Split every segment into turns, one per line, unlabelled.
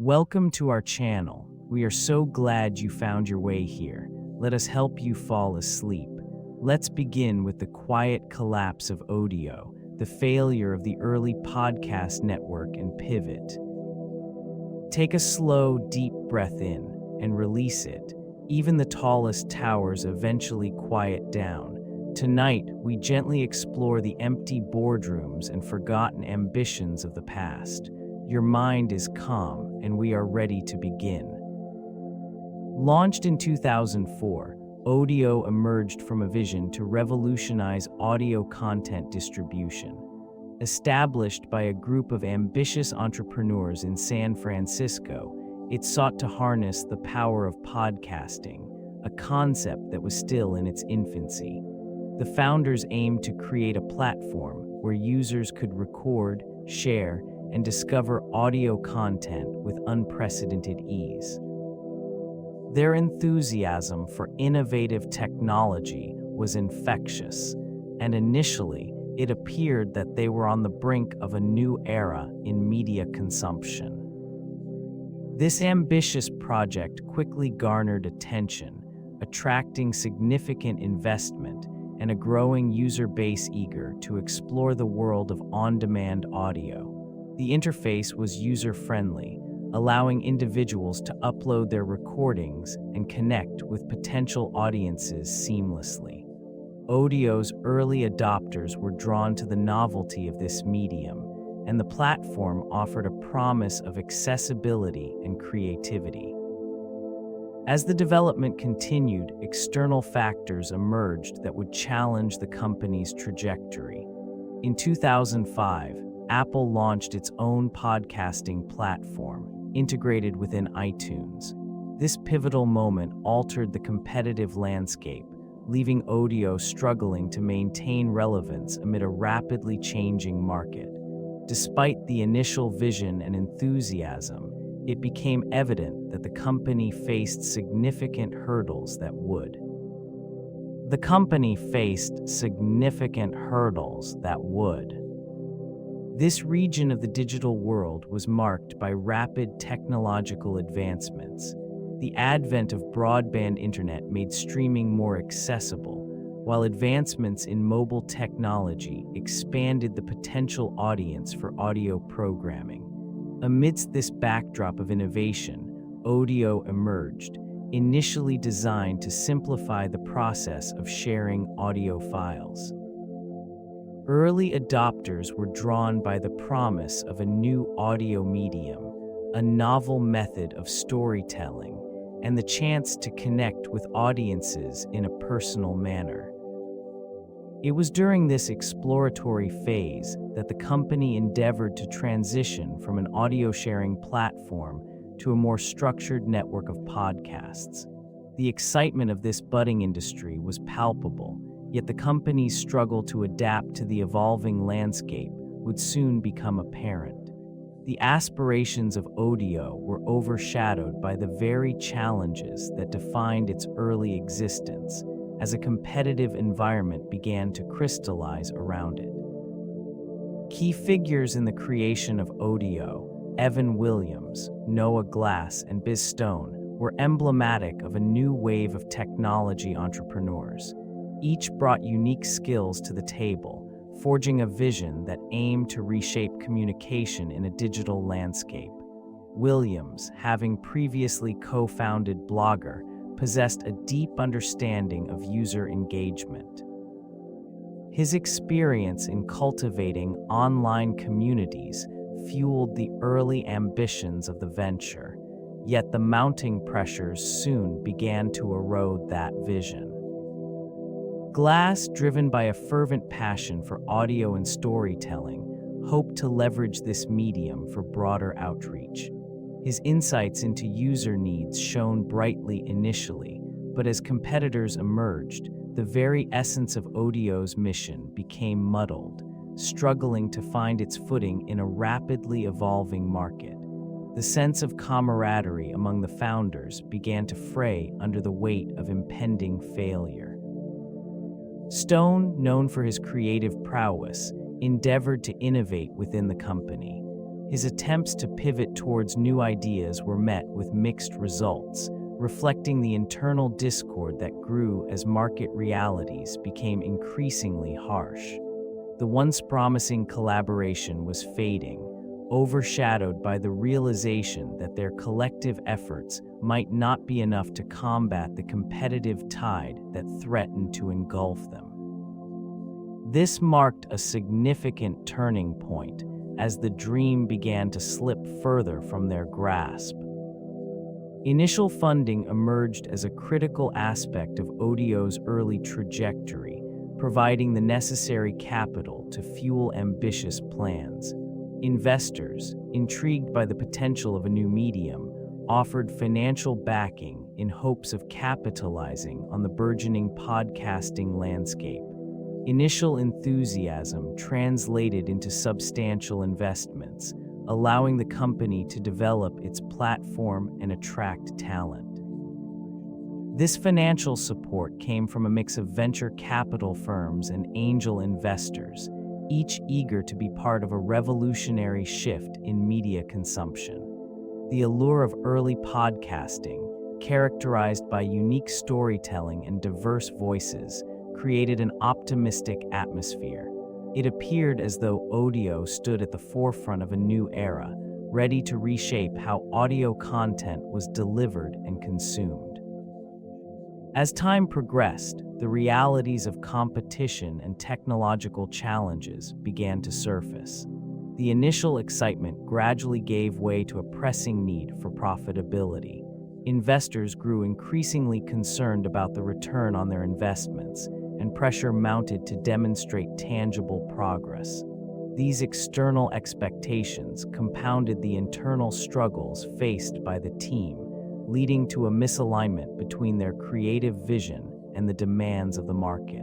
Welcome to our channel. We are so glad you found your way here. Let us help you fall asleep. Let's begin with the quiet collapse of Odeo, the failure of the early podcast network and pivot. Take a slow, deep breath in and release it. Even the tallest towers eventually quiet down. Tonight, we gently explore the empty boardrooms and forgotten ambitions of the past. Your mind is calm, and we are ready to begin. Launched in 2004, Odeo emerged from a vision to revolutionize audio content distribution. Established by a group of ambitious entrepreneurs in San Francisco, it sought to harness the power of podcasting, a concept that was still in its infancy. The founders aimed to create a platform where users could record, share, and discover audio content with unprecedented ease. Their enthusiasm for innovative technology was infectious, and initially, it appeared that they were on the brink of a new era in media consumption. This ambitious project quickly garnered attention, attracting significant investment and a growing user base eager to explore the world of on-demand audio. The interface was user-friendly, allowing individuals to upload their recordings and connect with potential audiences seamlessly. Odeo's early adopters were drawn to the novelty of this medium, and the platform offered a promise of accessibility and creativity. As the development continued, external factors emerged that would challenge the company's trajectory. In 2005, Apple launched its own podcasting platform, integrated within iTunes. This pivotal moment altered the competitive landscape, leaving Odeo struggling to maintain relevance amid a rapidly changing market. Despite the initial vision and enthusiasm, it became evident that the company faced significant hurdles that would. This region of the digital world was marked by rapid technological advancements. The advent of broadband internet made streaming more accessible, while advancements in mobile technology expanded the potential audience for audio programming. Amidst this backdrop of innovation, Odeo emerged, initially designed to simplify the process of sharing audio files. Early adopters were drawn by the promise of a new audio medium, a novel method of storytelling, and the chance to connect with audiences in a personal manner. It was during this exploratory phase that the company endeavored to transition from an audio-sharing platform to a more structured network of podcasts. The excitement of this budding industry was palpable, yet the company's struggle to adapt to the evolving landscape would soon become apparent. The aspirations of Odeo were overshadowed by the very challenges that defined its early existence, as a competitive environment began to crystallize around it. Key figures in the creation of Odeo, Evan Williams, Noah Glass, and Biz Stone, were emblematic of a new wave of technology entrepreneurs. Each brought unique skills to the table, forging a vision that aimed to reshape communication in a digital landscape. Williams, having previously co-founded Blogger, possessed a deep understanding of user engagement. His experience in cultivating online communities fueled the early ambitions of the venture, yet the mounting pressures soon began to erode that vision. Glass, driven by a fervent passion for audio and storytelling, hoped to leverage this medium for broader outreach. His insights into user needs shone brightly initially, but as competitors emerged, the very essence of Odeo's mission became muddled, struggling to find its footing in a rapidly evolving market. The sense of camaraderie among the founders began to fray under the weight of impending failure. Stone, known for his creative prowess, endeavored to innovate within the company. His attempts to pivot towards new ideas were met with mixed results, reflecting the internal discord that grew as market realities became increasingly harsh. The once promising collaboration was fading, overshadowed by the realization that their collective efforts might not be enough to combat the competitive tide that threatened to engulf them. This marked a significant turning point as the dream began to slip further from their grasp. Initial funding emerged as a critical aspect of Odeo's early trajectory, providing the necessary capital to fuel ambitious plans. Investors, intrigued by the potential of a new medium, offered financial backing in hopes of capitalizing on the burgeoning podcasting landscape. Initial enthusiasm translated into substantial investments, allowing the company to develop its platform and attract talent. This financial support came from a mix of venture capital firms and angel investors, each eager to be part of a revolutionary shift in media consumption. The allure of early podcasting, characterized by unique storytelling and diverse voices, created an optimistic atmosphere. It appeared as though Odeo stood at the forefront of a new era, ready to reshape how audio content was delivered and consumed. As time progressed, the realities of competition and technological challenges began to surface. The initial excitement gradually gave way to a pressing need for profitability. Investors grew increasingly concerned about the return on their investments, and pressure mounted to demonstrate tangible progress. These external expectations compounded the internal struggles faced by the team, leading to a misalignment between their creative vision and the demands of the market.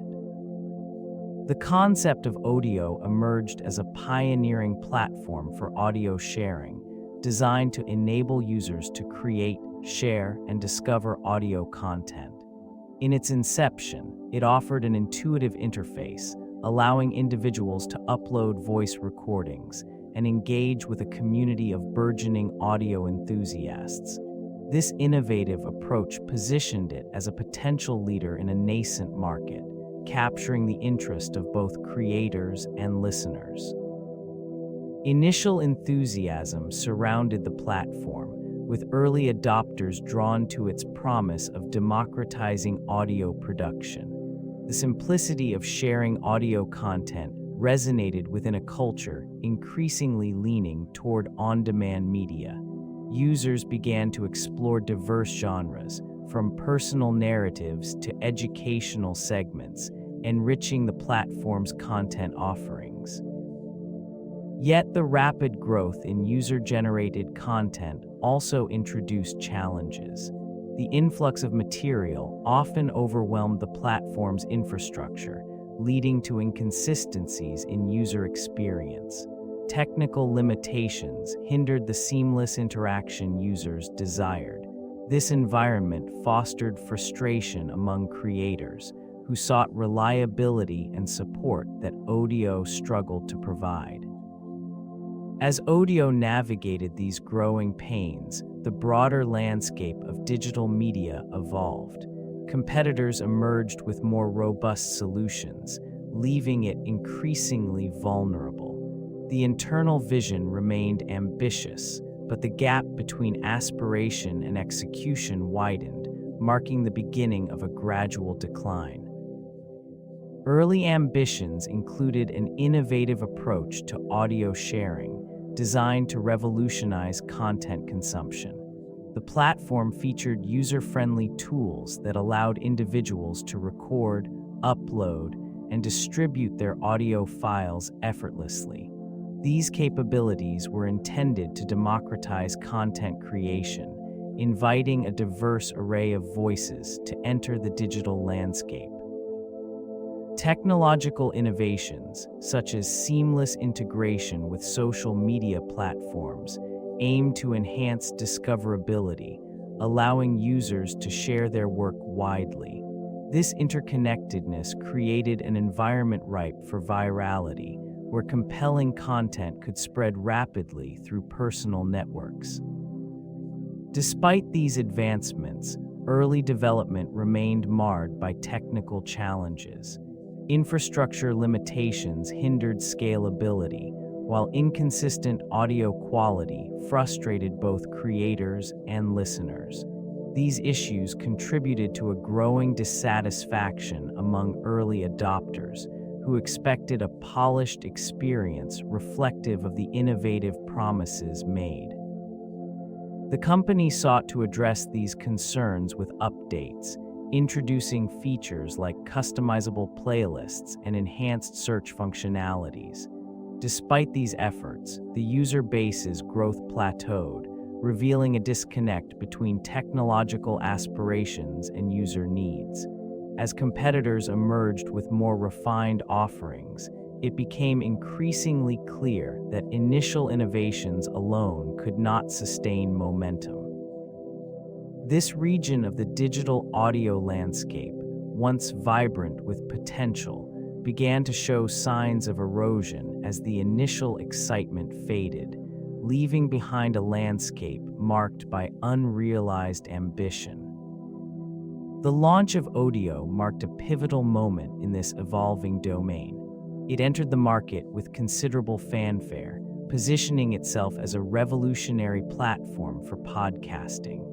The concept of Odeo emerged as a pioneering platform for audio sharing, designed to enable users to create, share, and discover audio content. In its inception, it offered an intuitive interface, allowing individuals to upload voice recordings and engage with a community of burgeoning audio enthusiasts. This innovative approach positioned it as a potential leader in a nascent market, capturing the interest of both creators and listeners. Initial enthusiasm surrounded the platform, with early adopters drawn to its promise of democratizing audio production. The simplicity of sharing audio content resonated within a culture increasingly leaning toward on-demand media. Users began to explore diverse genres, from personal narratives to educational segments, enriching the platform's content offerings. Yet the rapid growth in user-generated content also introduced challenges. The influx of material often overwhelmed the platform's infrastructure, leading to inconsistencies in user experience. Technical limitations hindered the seamless interaction users desired. This environment fostered frustration among creators, who sought reliability and support that Odeo struggled to provide. As Odeo navigated these growing pains, the broader landscape of digital media evolved. Competitors emerged with more robust solutions, leaving it increasingly vulnerable. The internal vision remained ambitious, but the gap between aspiration and execution widened, marking the beginning of a gradual decline. Early ambitions included an innovative approach to audio sharing, designed to revolutionize content consumption. The platform featured user-friendly tools that allowed individuals to record, upload, and distribute their audio files effortlessly. These capabilities were intended to democratize content creation, inviting a diverse array of voices to enter the digital landscape. Technological innovations, such as seamless integration with social media platforms, aim to enhance discoverability, allowing users to share their work widely. This interconnectedness created an environment ripe for virality, where compelling content could spread rapidly through personal networks. Despite these advancements, early development remained marred by technical challenges. Infrastructure limitations hindered scalability, while inconsistent audio quality frustrated both creators and listeners. These issues contributed to a growing dissatisfaction among early adopters, who expected a polished experience reflective of the innovative promises made. The company sought to address these concerns with updates, introducing features like customizable playlists and enhanced search functionalities. Despite these efforts, the user base's growth plateaued, revealing a disconnect between technological aspirations and user needs. As competitors emerged with more refined offerings, it became increasingly clear that initial innovations alone could not sustain momentum. This region of the digital audio landscape, once vibrant with potential, began to show signs of erosion as the initial excitement faded, leaving behind a landscape marked by unrealized ambition. The launch of Odeo marked a pivotal moment in this evolving domain. It entered the market with considerable fanfare, positioning itself as a revolutionary platform for podcasting.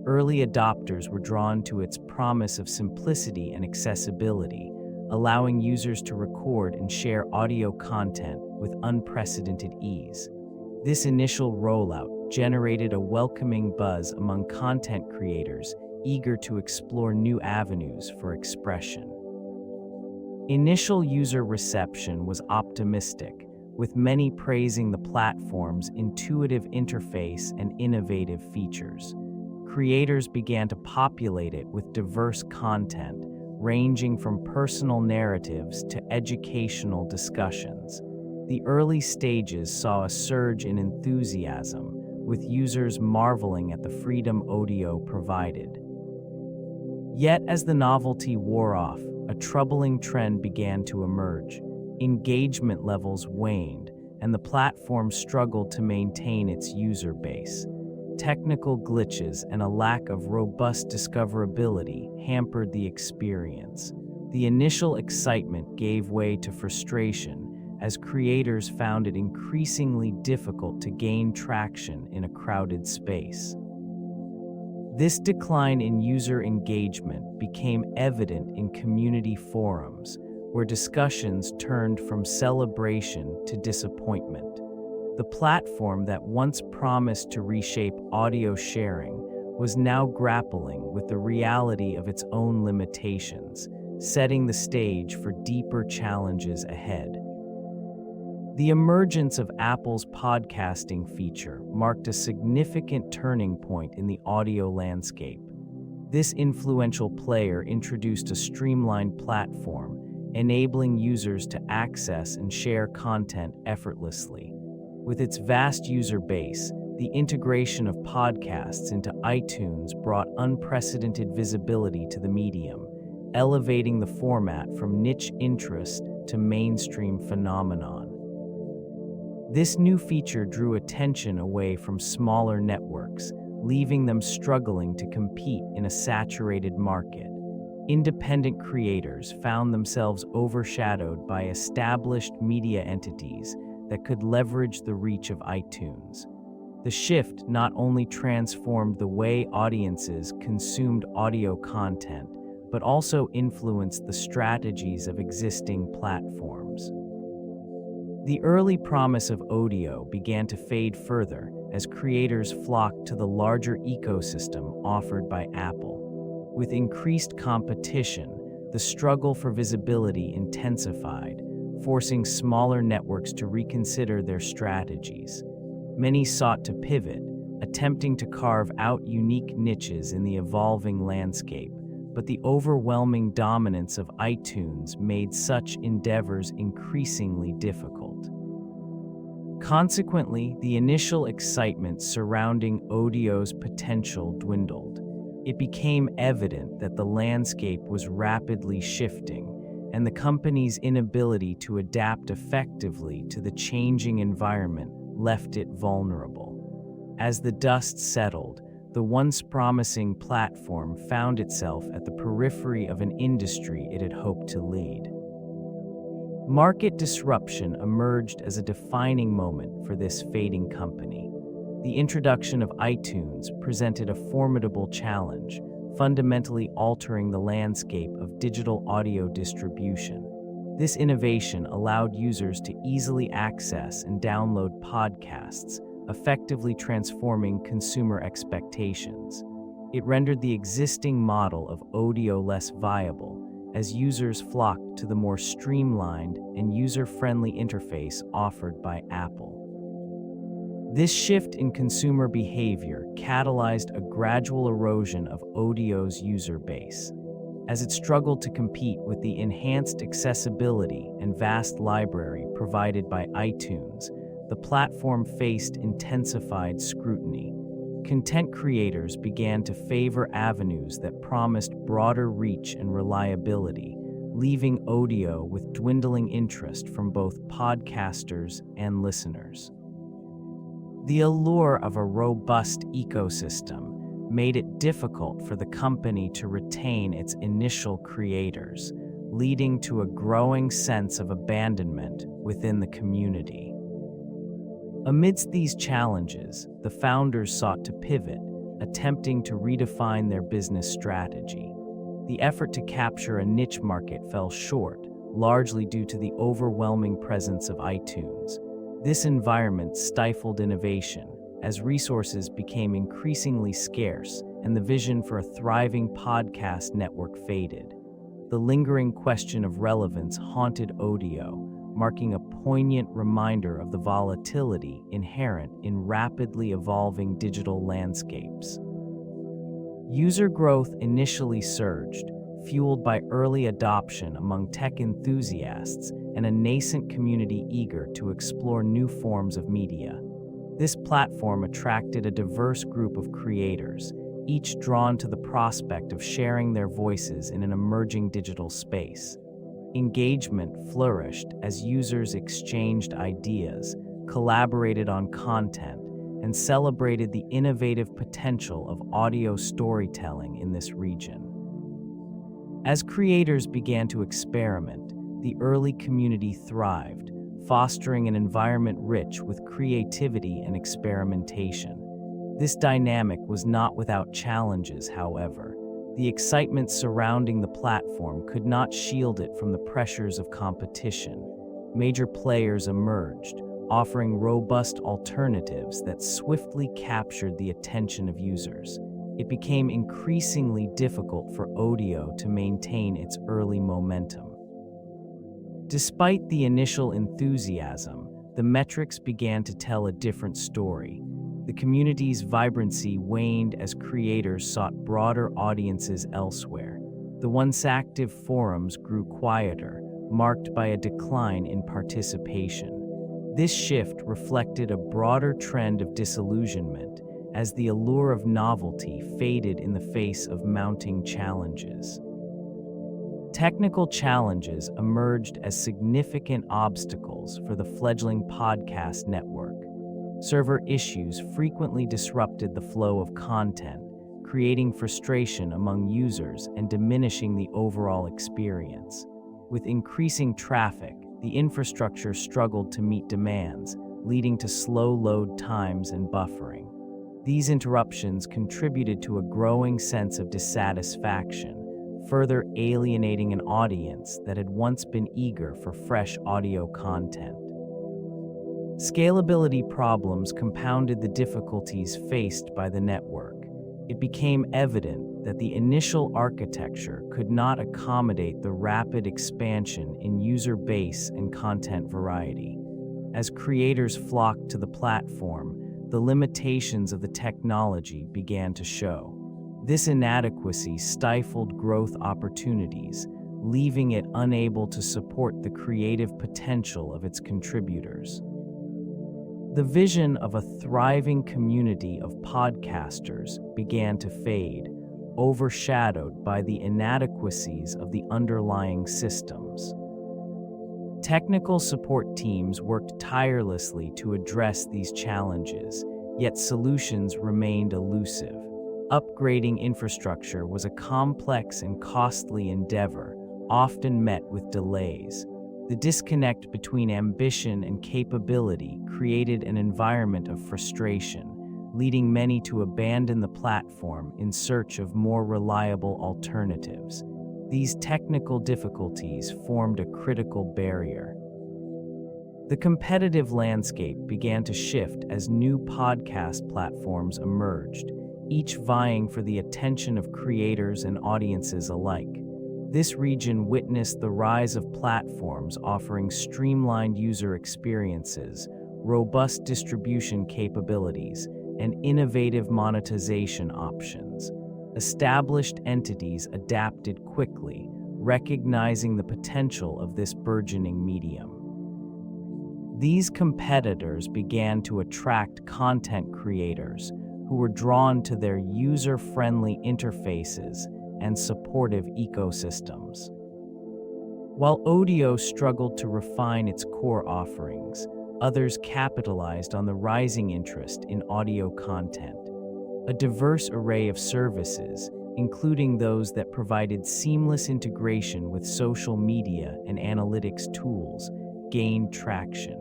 Early adopters were drawn to its promise of simplicity and accessibility, allowing users to record and share audio content with unprecedented ease. This initial rollout generated a welcoming buzz among content creators eager to explore new avenues for expression. Initial user reception was optimistic, with many praising the platform's intuitive interface and innovative features. Creators began to populate it with diverse content, ranging from personal narratives to educational discussions. The early stages saw a surge in enthusiasm, with users marveling at the freedom Odeo provided. Yet, as the novelty wore off, a troubling trend began to emerge. Engagement levels waned, and the platform struggled to maintain its user base. Technical glitches and a lack of robust discoverability hampered the experience. The initial excitement gave way to frustration, as creators found it increasingly difficult to gain traction in a crowded space. This decline in user engagement became evident in community forums, where discussions turned from celebration to disappointment. The platform that once promised to reshape audio sharing was now grappling with the reality of its own limitations, setting the stage for deeper challenges ahead. The emergence of Apple's podcasting feature marked a significant turning point in the audio landscape. This influential player introduced a streamlined platform, enabling users to access and share content effortlessly. With its vast user base, the integration of podcasts into iTunes brought unprecedented visibility to the medium, elevating the format from niche interest to mainstream phenomenon. This new feature drew attention away from smaller networks, leaving them struggling to compete in a saturated market. Independent creators found themselves overshadowed by established media entities that could leverage the reach of iTunes. The shift not only transformed the way audiences consumed audio content, but also influenced the strategies of existing platforms. The early promise of Odeo began to fade further as creators flocked to the larger ecosystem offered by Apple. With increased competition, the struggle for visibility intensified, forcing smaller networks to reconsider their strategies. Many sought to pivot, attempting to carve out unique niches in the evolving landscape, but the overwhelming dominance of iTunes made such endeavors increasingly difficult. Consequently, the initial excitement surrounding Odeo's potential dwindled. It became evident that the landscape was rapidly shifting, and the company's inability to adapt effectively to the changing environment left it vulnerable. As the dust settled, the once promising platform found itself at the periphery of an industry it had hoped to lead. Market disruption emerged as a defining moment for this fading company. The introduction of iTunes presented a formidable challenge, fundamentally altering the landscape of digital audio distribution. This innovation allowed users to easily access and download podcasts, effectively transforming consumer expectations. It rendered the existing model of Odeo less viable, as users flocked to the more streamlined and user-friendly interface offered by Apple. This shift in consumer behavior catalyzed a gradual erosion of Odeo's user base. As it struggled to compete with the enhanced accessibility and vast library provided by iTunes, the platform faced intensified scrutiny. Content creators began to favor avenues that promised broader reach and reliability, leaving Odeo with dwindling interest from both podcasters and listeners. The allure of a robust ecosystem made it difficult for the company to retain its initial creators, leading to a growing sense of abandonment within the community. Amidst these challenges, the founders sought to pivot, attempting to redefine their business strategy. The effort to capture a niche market fell short, largely due to the overwhelming presence of iTunes. This environment stifled innovation, as resources became increasingly scarce and the vision for a thriving podcast network faded. The lingering question of relevance haunted Odeo, marking a poignant reminder of the volatility inherent in rapidly evolving digital landscapes. User growth initially surged, fueled by early adoption among tech enthusiasts and a nascent community eager to explore new forms of media. This platform attracted a diverse group of creators, each drawn to the prospect of sharing their voices in an emerging digital space. Engagement flourished as users exchanged ideas, collaborated on content, and celebrated the innovative potential of audio storytelling in this region. As creators began to experiment, the early community thrived, fostering an environment rich with creativity and experimentation. This dynamic was not without challenges, however. The excitement surrounding the platform could not shield it from the pressures of competition. Major players emerged, offering robust alternatives that swiftly captured the attention of users. It became increasingly difficult for Odeo to maintain its early momentum. Despite the initial enthusiasm, the metrics began to tell a different story. The community's vibrancy waned as creators sought broader audiences elsewhere. The once active forums grew quieter, marked by a decline in participation. This shift reflected a broader trend of disillusionment, as the allure of novelty faded in the face of mounting challenges. Technical challenges emerged as significant obstacles for the fledgling podcast network. Server issues frequently disrupted the flow of content, creating frustration among users and diminishing the overall experience. With increasing traffic, the infrastructure struggled to meet demands, leading to slow load times and buffering. These interruptions contributed to a growing sense of dissatisfaction, further alienating an audience that had once been eager for fresh audio content. Scalability problems compounded the difficulties faced by the network. It became evident that the initial architecture could not accommodate the rapid expansion in user base and content variety. As creators flocked to the platform, the limitations of the technology began to show. This inadequacy stifled growth opportunities, leaving it unable to support the creative potential of its contributors. The vision of a thriving community of podcasters began to fade, overshadowed by the inadequacies of the underlying systems. Technical support teams worked tirelessly to address these challenges, yet solutions remained elusive. Upgrading infrastructure was a complex and costly endeavor, often met with delays. The disconnect between ambition and capability created an environment of frustration, leading many to abandon the platform in search of more reliable alternatives. These technical difficulties formed a critical barrier. The competitive landscape began to shift as new podcast platforms emerged, each vying for the attention of creators and audiences alike. This region witnessed the rise of platforms offering streamlined user experiences, robust distribution capabilities, and innovative monetization options. Established entities adapted quickly, recognizing the potential of this burgeoning medium. These competitors began to attract content creators who were drawn to their user-friendly interfaces and supportive ecosystems. While Odeo struggled to refine its core offerings, others capitalized on the rising interest in audio content. A diverse array of services, including those that provided seamless integration with social media and analytics tools, gained traction.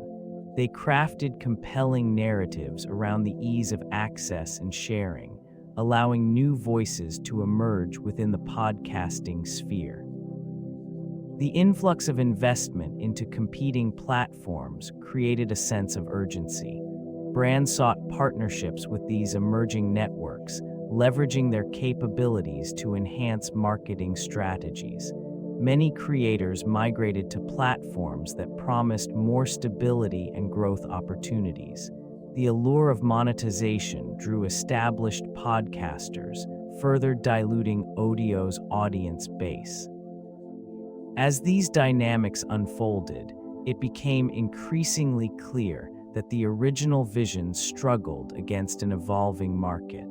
They crafted compelling narratives around the ease of access and sharing, allowing new voices to emerge within the podcasting sphere. The influx of investment into competing platforms created a sense of urgency. Brands sought partnerships with these emerging networks, leveraging their capabilities to enhance marketing strategies. Many creators migrated to platforms that promised more stability and growth opportunities. The allure of monetization drew established podcasters, further diluting Odeo's audience base. As these dynamics unfolded, it became increasingly clear that the original vision struggled against an evolving market.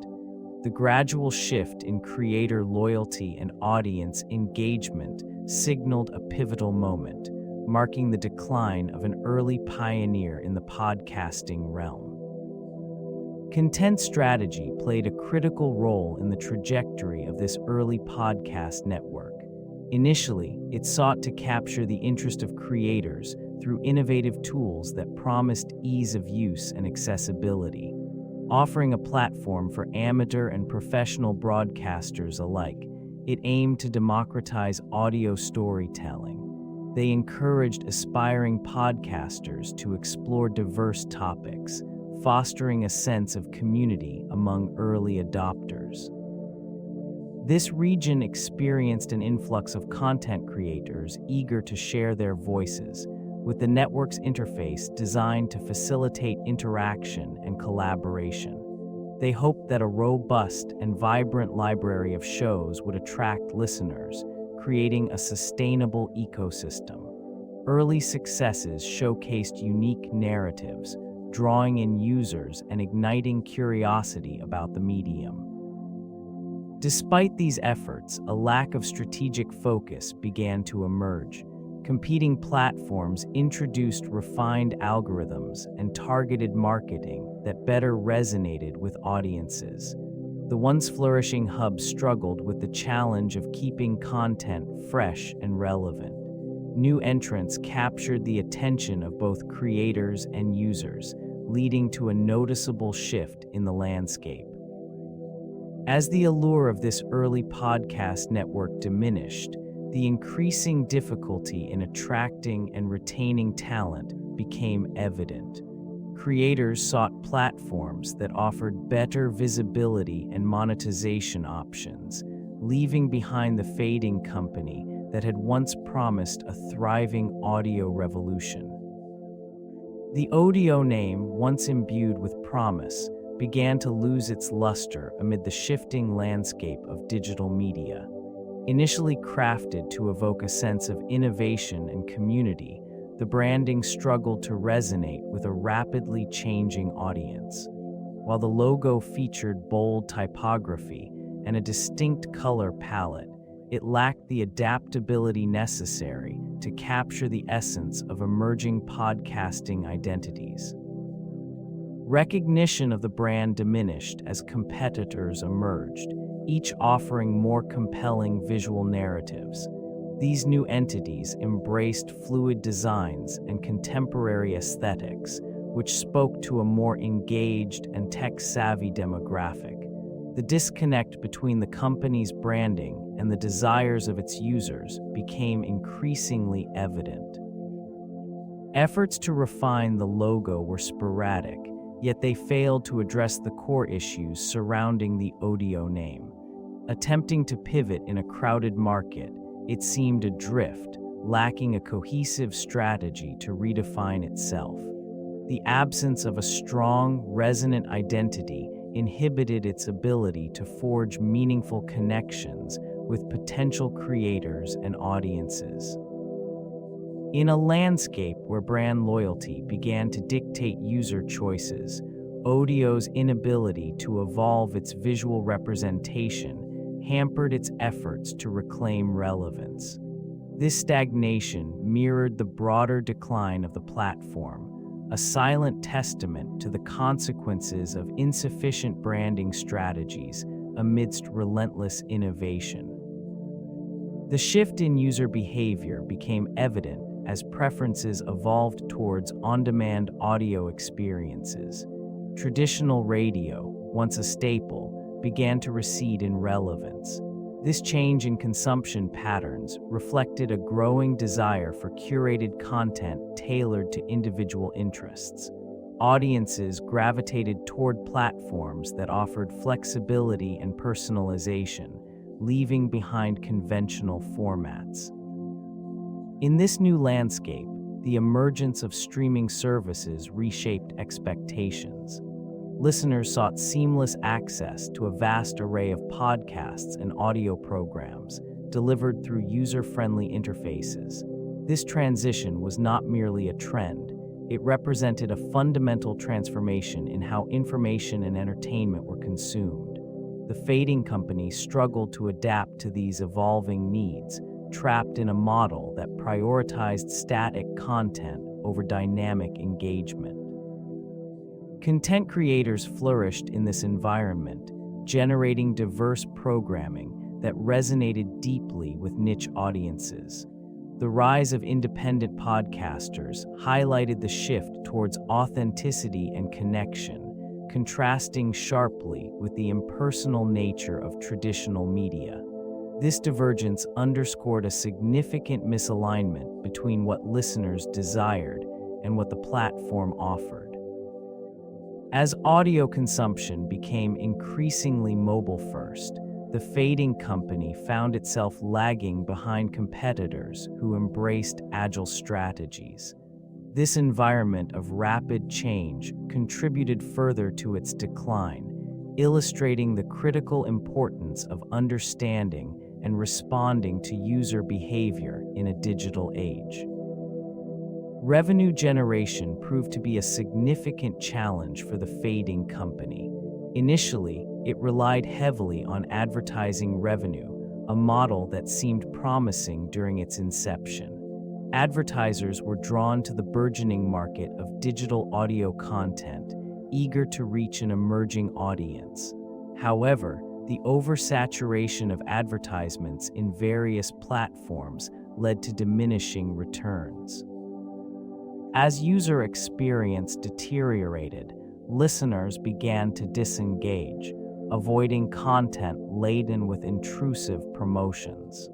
The gradual shift in creator loyalty and audience engagement signaled a pivotal moment, marking the decline of an early pioneer in the podcasting realm. Content strategy played a critical role in the trajectory of this early podcast network. Initially, it sought to capture the interest of creators through innovative tools that promised ease of use and accessibility. Offering a platform for amateur and professional broadcasters alike, it aimed to democratize audio storytelling. They encouraged aspiring podcasters to explore diverse topics, fostering a sense of community among early adopters. This region experienced an influx of content creators eager to share their voices, with the network's interface designed to facilitate interaction and collaboration. They hoped that a robust and vibrant library of shows would attract listeners, creating a sustainable ecosystem. Early successes showcased unique narratives, drawing in users and igniting curiosity about the medium. Despite these efforts, a lack of strategic focus began to emerge. Competing platforms introduced refined algorithms and targeted marketing that better resonated with audiences. The once flourishing hubs struggled with the challenge of keeping content fresh and relevant. New entrants captured the attention of both creators and users, leading to a noticeable shift in the landscape. As the allure of this early podcast network diminished, the increasing difficulty in attracting and retaining talent became evident. Creators sought platforms that offered better visibility and monetization options, leaving behind the fading company that had once promised a thriving audio revolution. The Odeo name, once imbued with promise, began to lose its luster amid the shifting landscape of digital media. Initially crafted to evoke a sense of innovation and community, the branding struggled to resonate with a rapidly changing audience. While the logo featured bold typography, and a distinct color palette, it lacked the adaptability necessary to capture the essence of emerging podcasting identities. Recognition of the brand diminished as competitors emerged, each offering more compelling visual narratives. These new entities embraced fluid designs and contemporary aesthetics, which spoke to a more engaged and tech-savvy demographic. The disconnect between the company's branding and the desires of its users became increasingly evident. Efforts to refine the logo were sporadic, yet they failed to address the core issues surrounding the Odeo name. Attempting to pivot in a crowded market, it seemed adrift, lacking a cohesive strategy to redefine itself. The absence of a strong, resonant identity inhibited its ability to forge meaningful connections with potential creators and audiences. In a landscape where brand loyalty began to dictate user choices, Odeo's inability to evolve its visual representation hampered its efforts to reclaim relevance. This stagnation mirrored the broader decline of the platform, a silent testament to the consequences of insufficient branding strategies amidst relentless innovation. The shift in user behavior became evident as preferences evolved towards on-demand audio experiences. Traditional radio, once a staple, began to recede in relevance. This change in consumption patterns reflected a growing desire for curated content tailored to individual interests. Audiences gravitated toward platforms that offered flexibility and personalization, leaving behind conventional formats. In this new landscape, the emergence of streaming services reshaped expectations. Listeners sought seamless access to a vast array of podcasts and audio programs delivered through user-friendly interfaces. This transition was not merely a trend, it represented a fundamental transformation in how information and entertainment were consumed. The fading company struggled to adapt to these evolving needs, trapped in a model that prioritized static content over dynamic engagement. Content creators flourished in this environment, generating diverse programming that resonated deeply with niche audiences. The rise of independent podcasters highlighted the shift towards authenticity and connection, contrasting sharply with the impersonal nature of traditional media. This divergence underscored a significant misalignment between what listeners desired and what the platform offered. As audio consumption became increasingly mobile-first, the fading company found itself lagging behind competitors who embraced agile strategies. This environment of rapid change contributed further to its decline, illustrating the critical importance of understanding and responding to user behavior in a digital age. Revenue generation proved to be a significant challenge for the fading company. Initially, it relied heavily on advertising revenue, a model that seemed promising during its inception. Advertisers were drawn to the burgeoning market of digital audio content, eager to reach an emerging audience. However, the oversaturation of advertisements in various platforms led to diminishing returns. As user experience deteriorated, listeners began to disengage, avoiding content laden with intrusive promotions.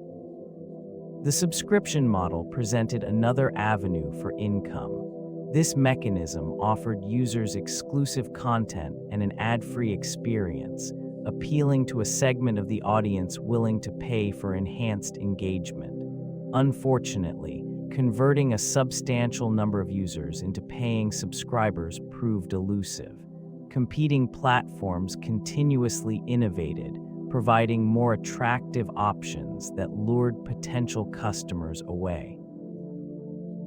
The subscription model presented another avenue for income. This mechanism offered users exclusive content and an ad-free experience, appealing to a segment of the audience willing to pay for enhanced engagement. Unfortunately, converting a substantial number of users into paying subscribers proved elusive. Competing platforms continuously innovated, providing more attractive options that lured potential customers away.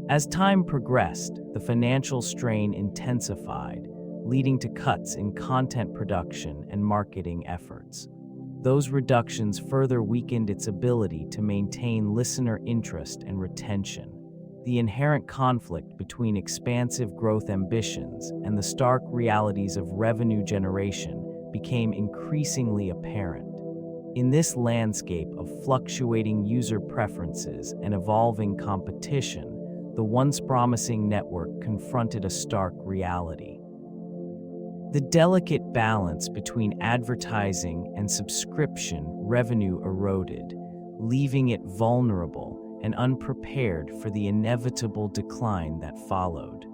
As time progressed, the financial strain intensified, leading to cuts in content production and marketing efforts. those reductions further weakened its ability to maintain listener interest and retention. The inherent conflict between expansive growth ambitions and the stark realities of revenue generation became increasingly apparent. In this landscape of fluctuating user preferences and evolving competition, the once promising network confronted a stark reality. The delicate balance between advertising and subscription revenue eroded, leaving it vulnerable and unprepared for the inevitable decline that followed.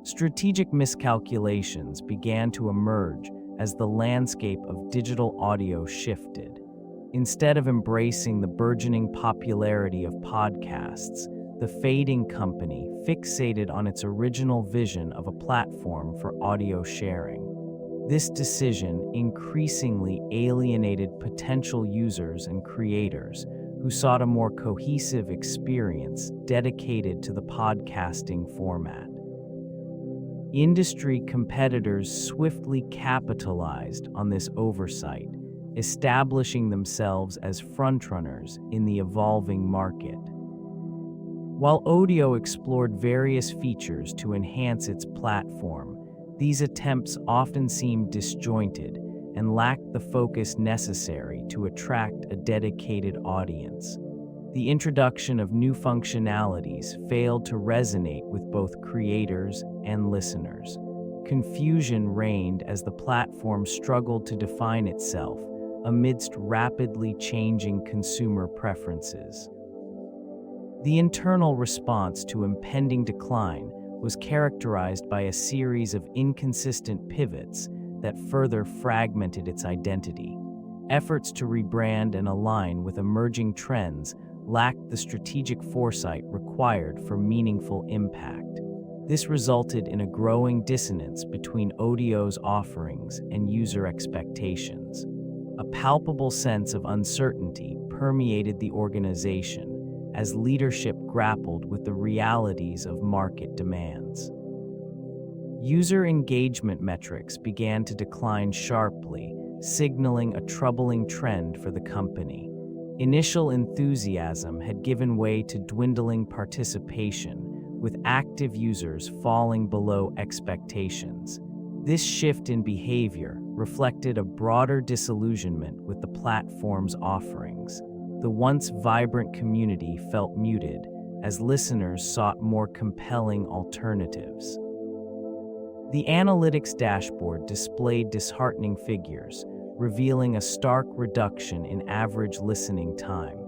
Strategic miscalculations began to emerge as the landscape of digital audio shifted. Instead of embracing the burgeoning popularity of podcasts, the fading company fixated on its original vision of a platform for audio sharing. This decision increasingly alienated potential users and creators who sought a more cohesive experience dedicated to the podcasting format. Industry competitors swiftly capitalized on this oversight, establishing themselves as frontrunners in the evolving market. While Odeo explored various features to enhance its platform, these attempts often seemed disjointed and lacked the focus necessary to attract a dedicated audience. The introduction of new functionalities failed to resonate with both creators and listeners. Confusion reigned as the platform struggled to define itself amidst rapidly changing consumer preferences. The internal response to impending decline was characterized by a series of inconsistent pivots that further fragmented its identity. Efforts to rebrand and align with emerging trends lacked the strategic foresight required for meaningful impact. This resulted in a growing dissonance between Odeo's offerings and user expectations. A palpable sense of uncertainty permeated the organization as leadership grappled with the realities of market demands. User engagement metrics began to decline sharply, signaling a troubling trend for the company. Initial enthusiasm had given way to dwindling participation, with active users falling below expectations. This shift in behavior reflected a broader disillusionment with the platform's offerings. The once vibrant community felt muted as listeners sought more compelling alternatives. The analytics dashboard displayed disheartening figures, revealing a stark reduction in average listening time.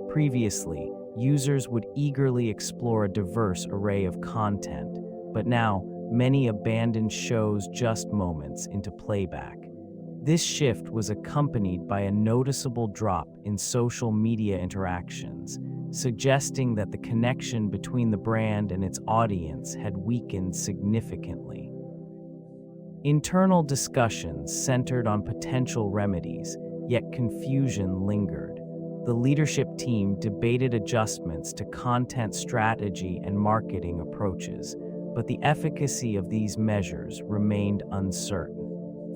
Previously, users would eagerly explore a diverse array of content, but now many abandoned shows just moments into playback. This shift was accompanied by a noticeable drop in social media interactions, suggesting that the connection between the brand and its audience had weakened significantly. Internal discussions centered on potential remedies, yet confusion lingered. The leadership team debated adjustments to content strategy and marketing approaches, but the efficacy of these measures remained uncertain.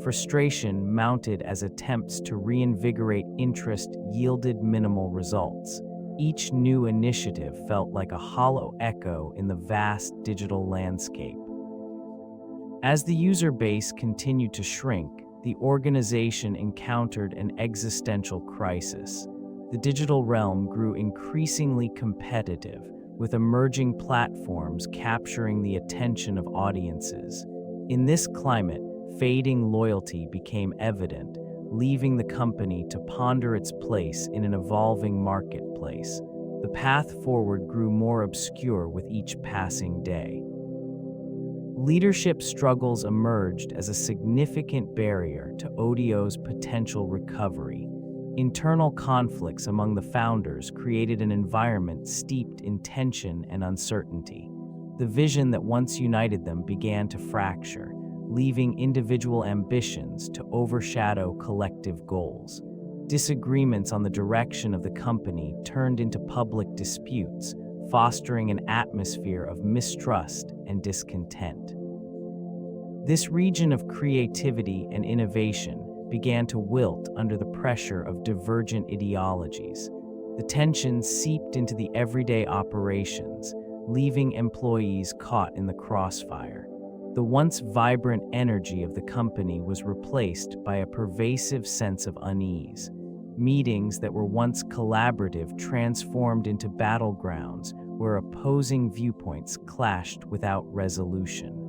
Frustration mounted as attempts to reinvigorate interest yielded minimal results. Each new initiative felt like a hollow echo in the vast digital landscape. As the user base continued to shrink, the organization encountered an existential crisis. The digital realm grew increasingly competitive, with emerging platforms capturing the attention of audiences. In this climate, fading loyalty became evident, leaving the company to ponder its place in an evolving marketplace. The path forward grew more obscure with each passing day. Leadership struggles emerged as a significant barrier to Odeo's potential recovery. Internal conflicts among the founders created an environment steeped in tension and uncertainty. The vision that once united them began to fracture, leaving individual ambitions to overshadow collective goals. Disagreements on the direction of the company turned into public disputes, fostering an atmosphere of mistrust and discontent. This region of creativity and innovation began to wilt under the pressure of divergent ideologies. The tensions seeped into the everyday operations, leaving employees caught in the crossfire. The once vibrant energy of the company was replaced by a pervasive sense of unease. Meetings that were once collaborative transformed into battlegrounds where opposing viewpoints clashed without resolution.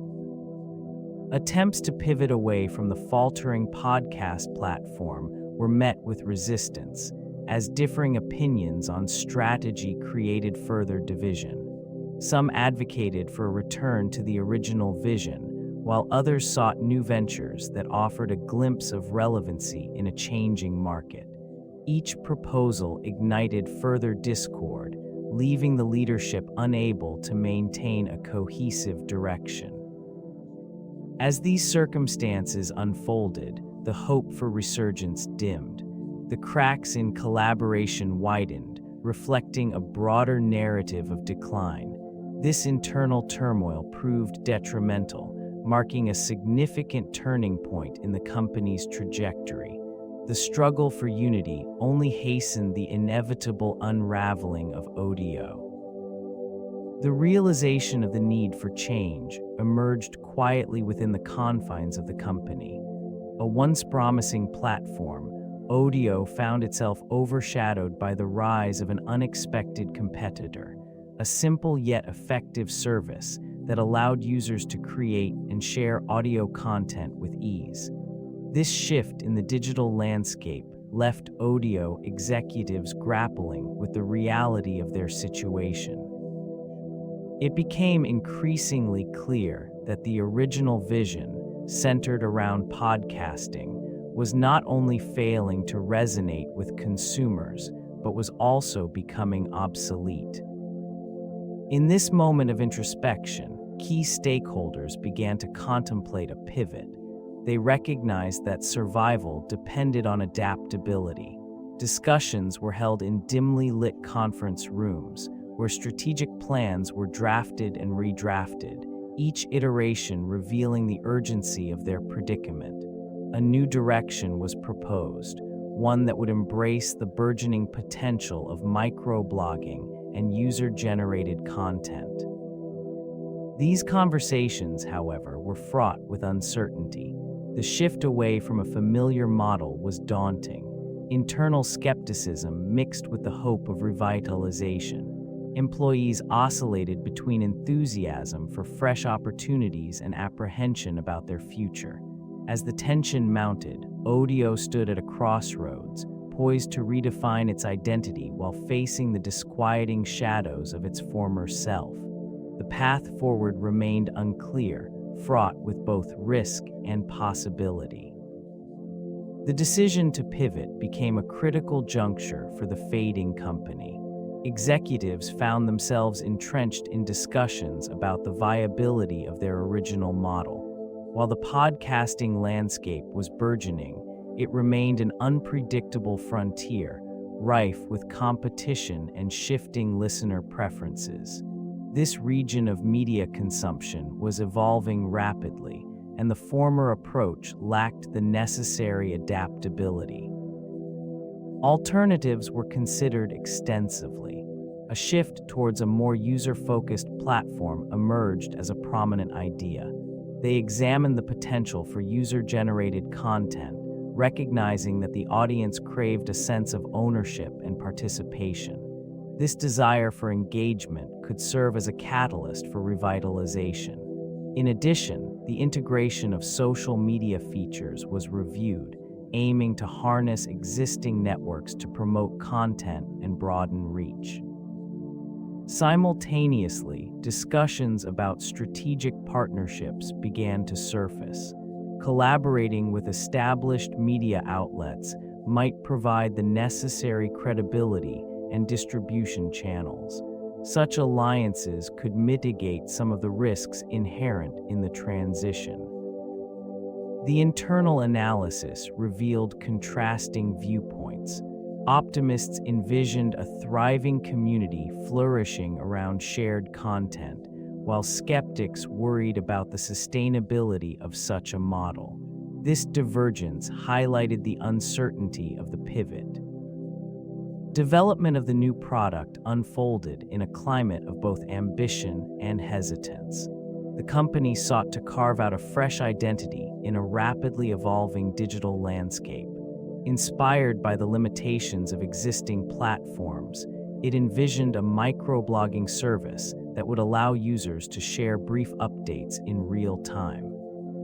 Attempts to pivot away from the faltering podcast platform were met with resistance, as differing opinions on strategy created further division. Some advocated for a return to the original vision, while others sought new ventures that offered a glimpse of relevancy in a changing market. Each proposal ignited further discord, leaving the leadership unable to maintain a cohesive direction. As these circumstances unfolded, the hope for resurgence dimmed. The cracks in collaboration widened, reflecting a broader narrative of decline. This internal turmoil proved detrimental, marking a significant turning point in the company's trajectory. The struggle for unity only hastened the inevitable unraveling of Odeo. The realization of the need for change emerged quietly within the confines of the company. A once promising platform, Odeo found itself overshadowed by the rise of an unexpected competitor, a simple yet effective service that allowed users to create and share audio content with ease. This shift in the digital landscape left Odeo executives grappling with the reality of their situation. It became increasingly clear that the original vision, centered around podcasting, was not only failing to resonate with consumers, but was also becoming obsolete. In this moment of introspection, key stakeholders began to contemplate a pivot. They recognized that survival depended on adaptability. Discussions were held in dimly lit conference rooms, where strategic plans were drafted and redrafted, each iteration revealing the urgency of their predicament. A new direction was proposed, one that would embrace the burgeoning potential of microblogging and user-generated content. These conversations, however, were fraught with uncertainty. The shift away from a familiar model was daunting. Internal skepticism mixed with the hope of revitalization. Employees oscillated between enthusiasm for fresh opportunities and apprehension about their future. As the tension mounted, Odeo stood at a crossroads, poised to redefine its identity while facing the disquieting shadows of its former self. The path forward remained unclear, fraught with both risk and possibility. The decision to pivot became a critical juncture for the fading company. Executives found themselves entrenched in discussions about the viability of their original model. While the podcasting landscape was burgeoning, it remained an unpredictable frontier, rife with competition and shifting listener preferences. This region of media consumption was evolving rapidly, and the former approach lacked the necessary adaptability. Alternatives were considered extensively. A shift towards a more user-focused platform emerged as a prominent idea. They examined the potential for user-generated content, recognizing that the audience craved a sense of ownership and participation. This desire for engagement could serve as a catalyst for revitalization. In addition, the integration of social media features was reviewed, aiming to harness existing networks to promote content and broaden reach. Simultaneously, discussions about strategic partnerships began to surface. Collaborating with established media outlets might provide the necessary credibility and distribution channels. Such alliances could mitigate some of the risks inherent in the transition. The internal analysis revealed contrasting viewpoints. Optimists envisioned a thriving community flourishing around shared content, while skeptics worried about the sustainability of such a model. This divergence highlighted the uncertainty of the pivot. Development of the new product unfolded in a climate of both ambition and hesitance. The company sought to carve out a fresh identity in a rapidly evolving digital landscape. Inspired by the limitations of existing platforms, it envisioned a microblogging service that would allow users to share brief updates in real time.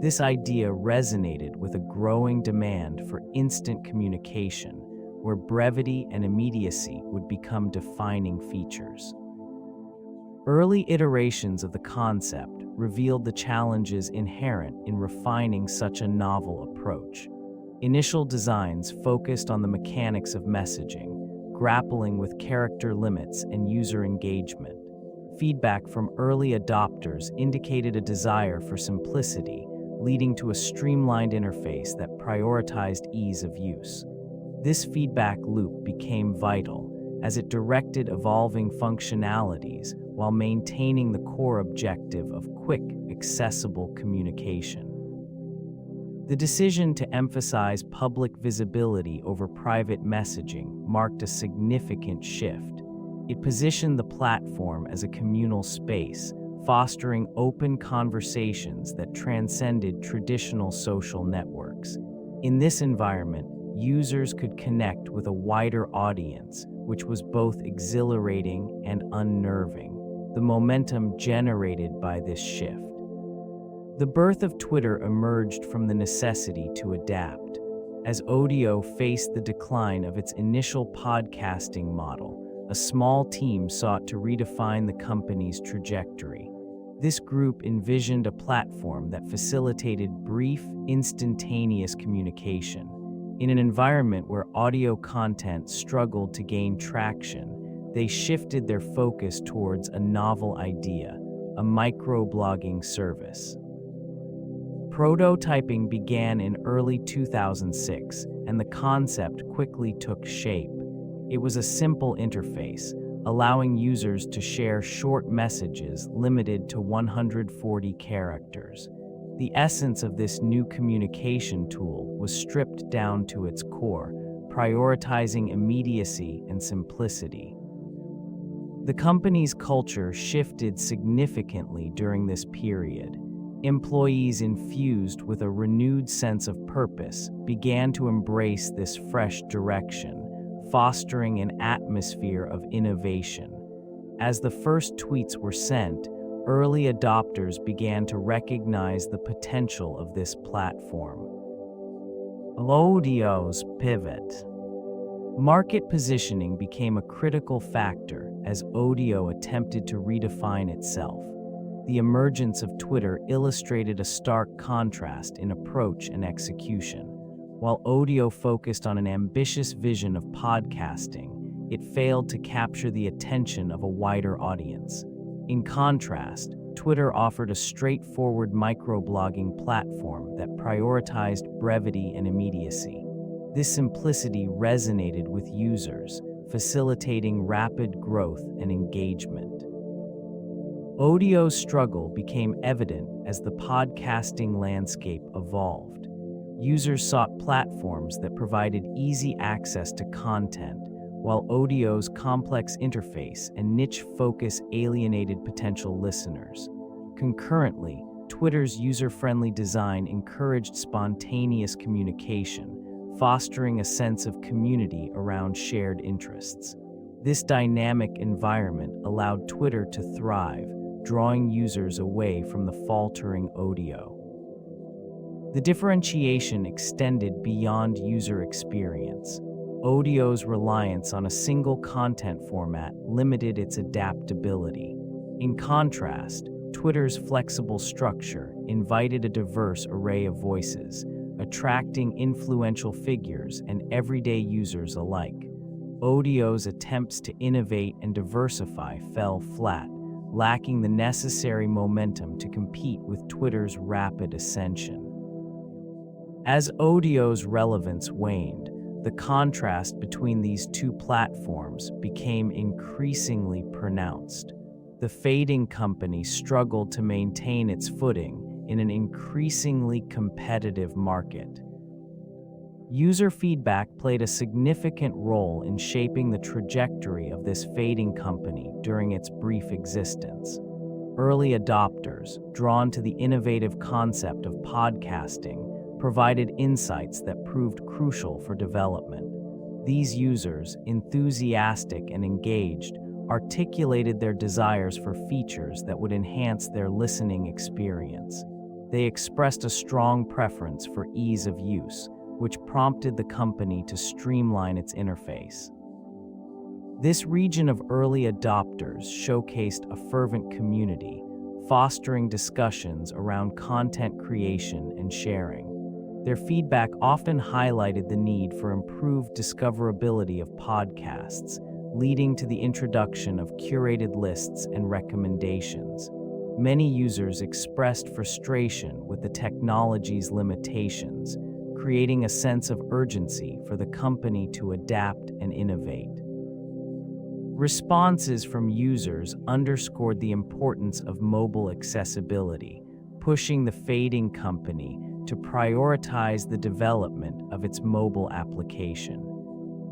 This idea resonated with a growing demand for instant communication, where brevity and immediacy would become defining features. Early iterations of the concept revealed the challenges inherent in refining such a novel approach. Initial designs focused on the mechanics of messaging, grappling with character limits and user engagement. Feedback from early adopters indicated a desire for simplicity, leading to a streamlined interface that prioritized ease of use. This feedback loop became vital as it directed evolving functionalities while maintaining the core objective of quick, accessible communication. The decision to emphasize public visibility over private messaging marked a significant shift. It positioned the platform as a communal space, fostering open conversations that transcended traditional social networks. In this environment, users could connect with a wider audience, which was both exhilarating and unnerving. The momentum generated by this shift. The birth of Twitter emerged from the necessity to adapt. As Odeo faced the decline of its initial podcasting model, a small team sought to redefine the company's trajectory. This group envisioned a platform that facilitated brief, instantaneous communication. In an environment where audio content struggled to gain traction, they shifted their focus towards a novel idea, a microblogging service. Prototyping began in early 2006, and the concept quickly took shape. It was a simple interface, allowing users to share short messages limited to 140 characters. The essence of this new communication tool was stripped down to its core, prioritizing immediacy and simplicity. The company's culture shifted significantly during this period. Employees infused with a renewed sense of purpose began to embrace this fresh direction, fostering an atmosphere of innovation. As the first tweets were sent, early adopters began to recognize the potential of this platform. Odeo's pivot. Market positioning became a critical factor as Odeo attempted to redefine itself. The emergence of Twitter illustrated a stark contrast in approach and execution. While Odeo focused on an ambitious vision of podcasting, it failed to capture the attention of a wider audience. In contrast, Twitter offered a straightforward microblogging platform that prioritized brevity and immediacy. This simplicity resonated with users, facilitating rapid growth and engagement. Odeo's struggle became evident as the podcasting landscape evolved. Users sought platforms that provided easy access to content, while Odeo's complex interface and niche focus alienated potential listeners. Concurrently, Twitter's user-friendly design encouraged spontaneous communication, fostering a sense of community around shared interests. This dynamic environment allowed Twitter to thrive, drawing users away from the faltering Odeo. The differentiation extended beyond user experience. Odeo's reliance on a single content format limited its adaptability. In contrast, Twitter's flexible structure invited a diverse array of voices, attracting influential figures and everyday users alike. Odeo's attempts to innovate and diversify fell flat, lacking the necessary momentum to compete with Twitter's rapid ascension. As Odeo's relevance waned, the contrast between these two platforms became increasingly pronounced. The fading company struggled to maintain its footing, in an increasingly competitive market. User feedback played a significant role in shaping the trajectory of this fading company during its brief existence. Early adopters, drawn to the innovative concept of podcasting, provided insights that proved crucial for development. These users, enthusiastic and engaged, articulated their desires for features that would enhance their listening experience. They expressed a strong preference for ease of use, which prompted the company to streamline its interface. This region of early adopters showcased a fervent community, fostering discussions around content creation and sharing. Their feedback often highlighted the need for improved discoverability of podcasts, leading to the introduction of curated lists and recommendations. Many users expressed frustration with the technology's limitations, creating a sense of urgency for the company to adapt and innovate. Responses from users underscored the importance of mobile accessibility, pushing the fading company to prioritize the development of its mobile application.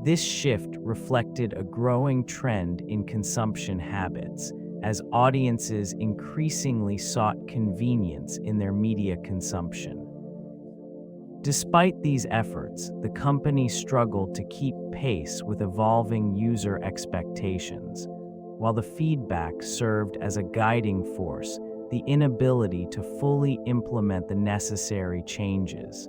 This shift reflected a growing trend in consumption habits, as audiences increasingly sought convenience in their media consumption. Despite these efforts, the company struggled to keep pace with evolving user expectations. While the feedback served as a guiding force, the inability to fully implement the necessary changes.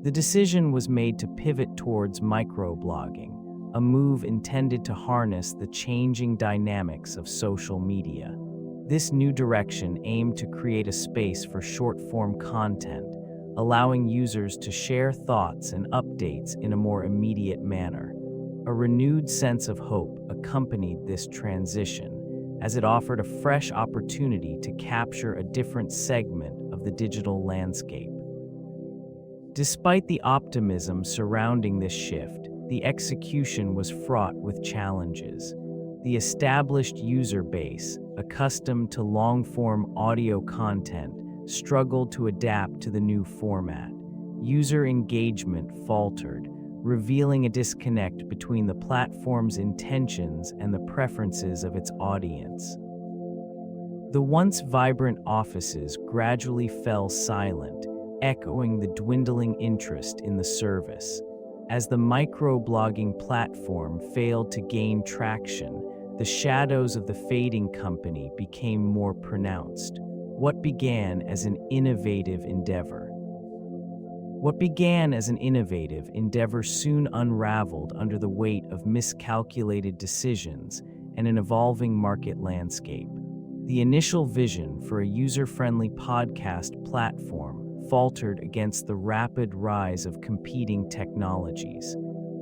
The decision was made to pivot towards microblogging, a move intended to harness the changing dynamics of social media. This new direction aimed to create a space for short-form content, allowing users to share thoughts and updates in a more immediate manner. A renewed sense of hope accompanied this transition, as it offered a fresh opportunity to capture a different segment of the digital landscape. Despite the optimism surrounding this shift, the execution was fraught with challenges. The established user base, accustomed to long-form audio content, struggled to adapt to the new format. User engagement faltered, revealing a disconnect between the platform's intentions and the preferences of its audience. The once vibrant offices gradually fell silent, echoing the dwindling interest in the service. As the microblogging platform failed to gain traction, the shadows of the fading company became more pronounced. What began as an innovative endeavor soon unraveled under the weight of miscalculated decisions and an evolving market landscape. The initial vision for a user-friendly podcast platform faltered against the rapid rise of competing technologies.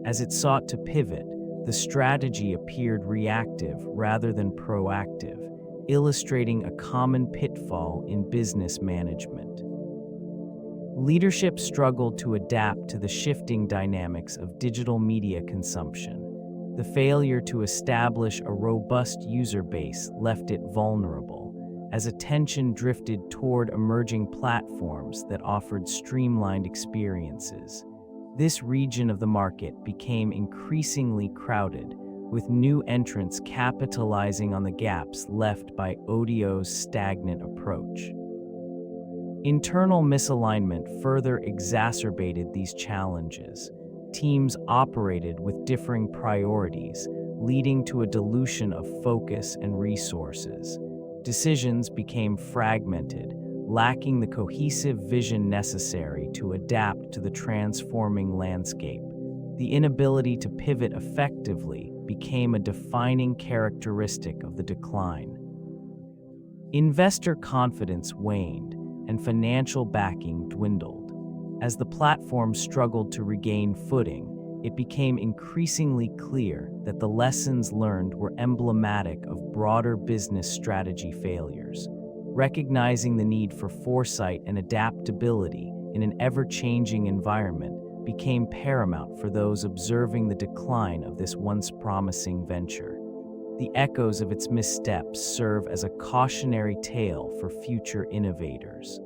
As it sought to pivot, the strategy appeared reactive rather than proactive, illustrating a common pitfall in business management. Leadership struggled to adapt to the shifting dynamics of digital media consumption. The failure to establish a robust user base left it vulnerable, as attention drifted toward emerging platforms that offered streamlined experiences. This region of the market became increasingly crowded, with new entrants capitalizing on the gaps left by Odeo's stagnant approach. Internal misalignment further exacerbated these challenges. Teams operated with differing priorities, leading to a dilution of focus and resources. Decisions became fragmented, lacking the cohesive vision necessary to adapt to the transforming landscape. The inability to pivot effectively became a defining characteristic of the decline. Investor confidence waned, and financial backing dwindled. As the platform struggled to regain footing, it became increasingly clear that the lessons learned were emblematic of broader business strategy failures. Recognizing the need for foresight and adaptability in an ever-changing environment became paramount for those observing the decline of this once promising venture. The echoes of its missteps serve as a cautionary tale for future innovators.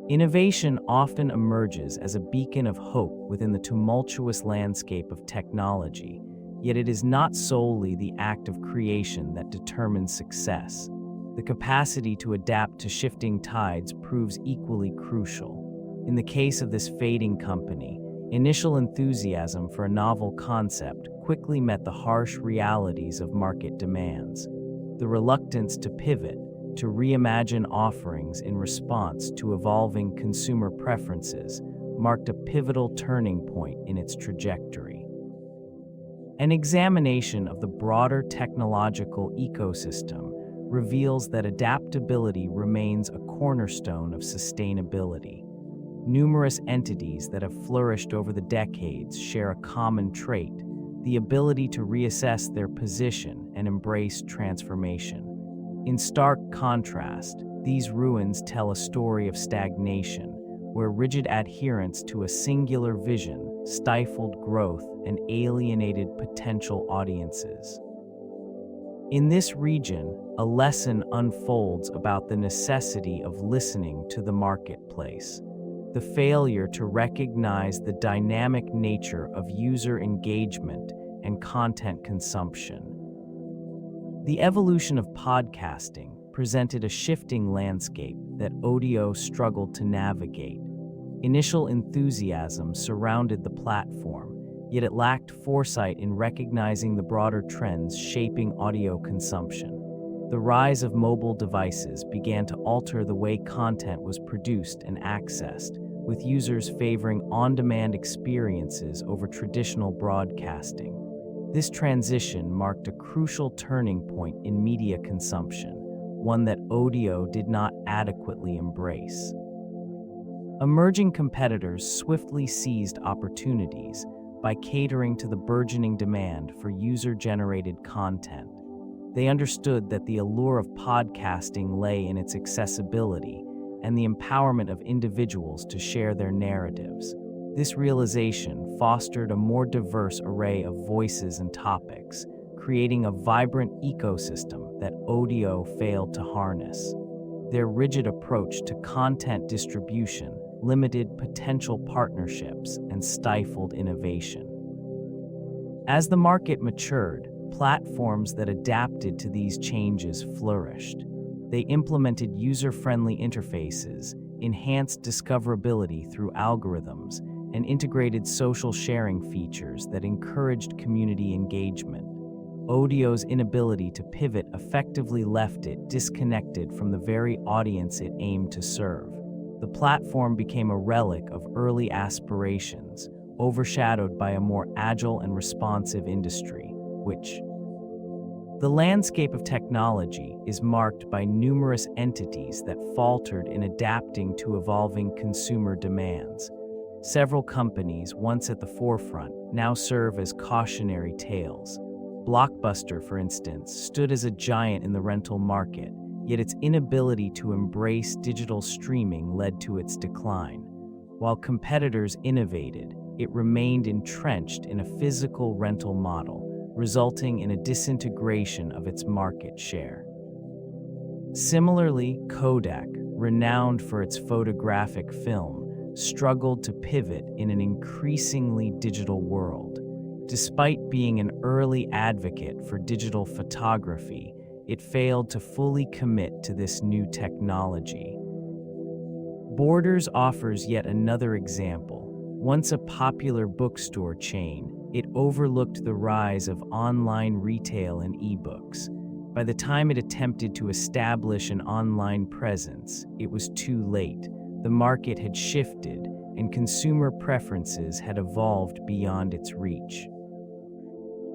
Innovation often emerges as a beacon of hope within the tumultuous landscape of technology, yet it is not solely the act of creation that determines success. The capacity to adapt to shifting tides proves equally crucial. In the case of this fading company, initial enthusiasm for a novel concept quickly met the harsh realities of market demands. The reluctance to pivot, to reimagine offerings in response to evolving consumer preferences, marked a pivotal turning point in its trajectory. An examination of the broader technological ecosystem reveals that adaptability remains a cornerstone of sustainability. Numerous entities that have flourished over the decades share a common trait: the ability to reassess their position and embrace transformation. In stark contrast, these ruins tell a story of stagnation, where rigid adherence to a singular vision stifled growth and alienated potential audiences. In this region, a lesson unfolds about the necessity of listening to the marketplace. The failure to recognize the dynamic nature of user engagement and content consumption. The evolution of podcasting presented a shifting landscape that Odeo struggled to navigate. Initial enthusiasm surrounded the platform, yet it lacked foresight in recognizing the broader trends shaping audio consumption. The rise of mobile devices began to alter the way content was produced and accessed, with users favoring on-demand experiences over traditional broadcasting. This transition marked a crucial turning point in media consumption, one that Odeo did not adequately embrace. Emerging competitors swiftly seized opportunities by catering to the burgeoning demand for user-generated content. They understood that the allure of podcasting lay in its accessibility and the empowerment of individuals to share their narratives. This realization fostered a more diverse array of voices and topics, creating a vibrant ecosystem that Odeo failed to harness. Their rigid approach to content distribution limited potential partnerships and stifled innovation. As the market matured, platforms that adapted to these changes flourished. They implemented user-friendly interfaces, enhanced discoverability through algorithms, and integrated social sharing features that encouraged community engagement. Odeo's inability to pivot effectively left it disconnected from the very audience it aimed to serve. The platform became a relic of early aspirations, overshadowed by a more agile and responsive industry, which the landscape of technology is marked by numerous entities that faltered in adapting to evolving consumer demands. Several companies, once at the forefront, now serve as cautionary tales. Blockbuster, for instance, stood as a giant in the rental market, yet its inability to embrace digital streaming led to its decline. While competitors innovated, it remained entrenched in a physical rental model, resulting in a disintegration of its market share. Similarly, Kodak, renowned for its photographic film, struggled to pivot in an increasingly digital world. Despite being an early advocate for digital photography, it failed to fully commit to this new technology. Borders offers yet another example. Once a popular bookstore chain, it overlooked the rise of online retail and ebooks. By the time it attempted to establish an online presence, it was too late. The market had shifted, and consumer preferences had evolved beyond its reach.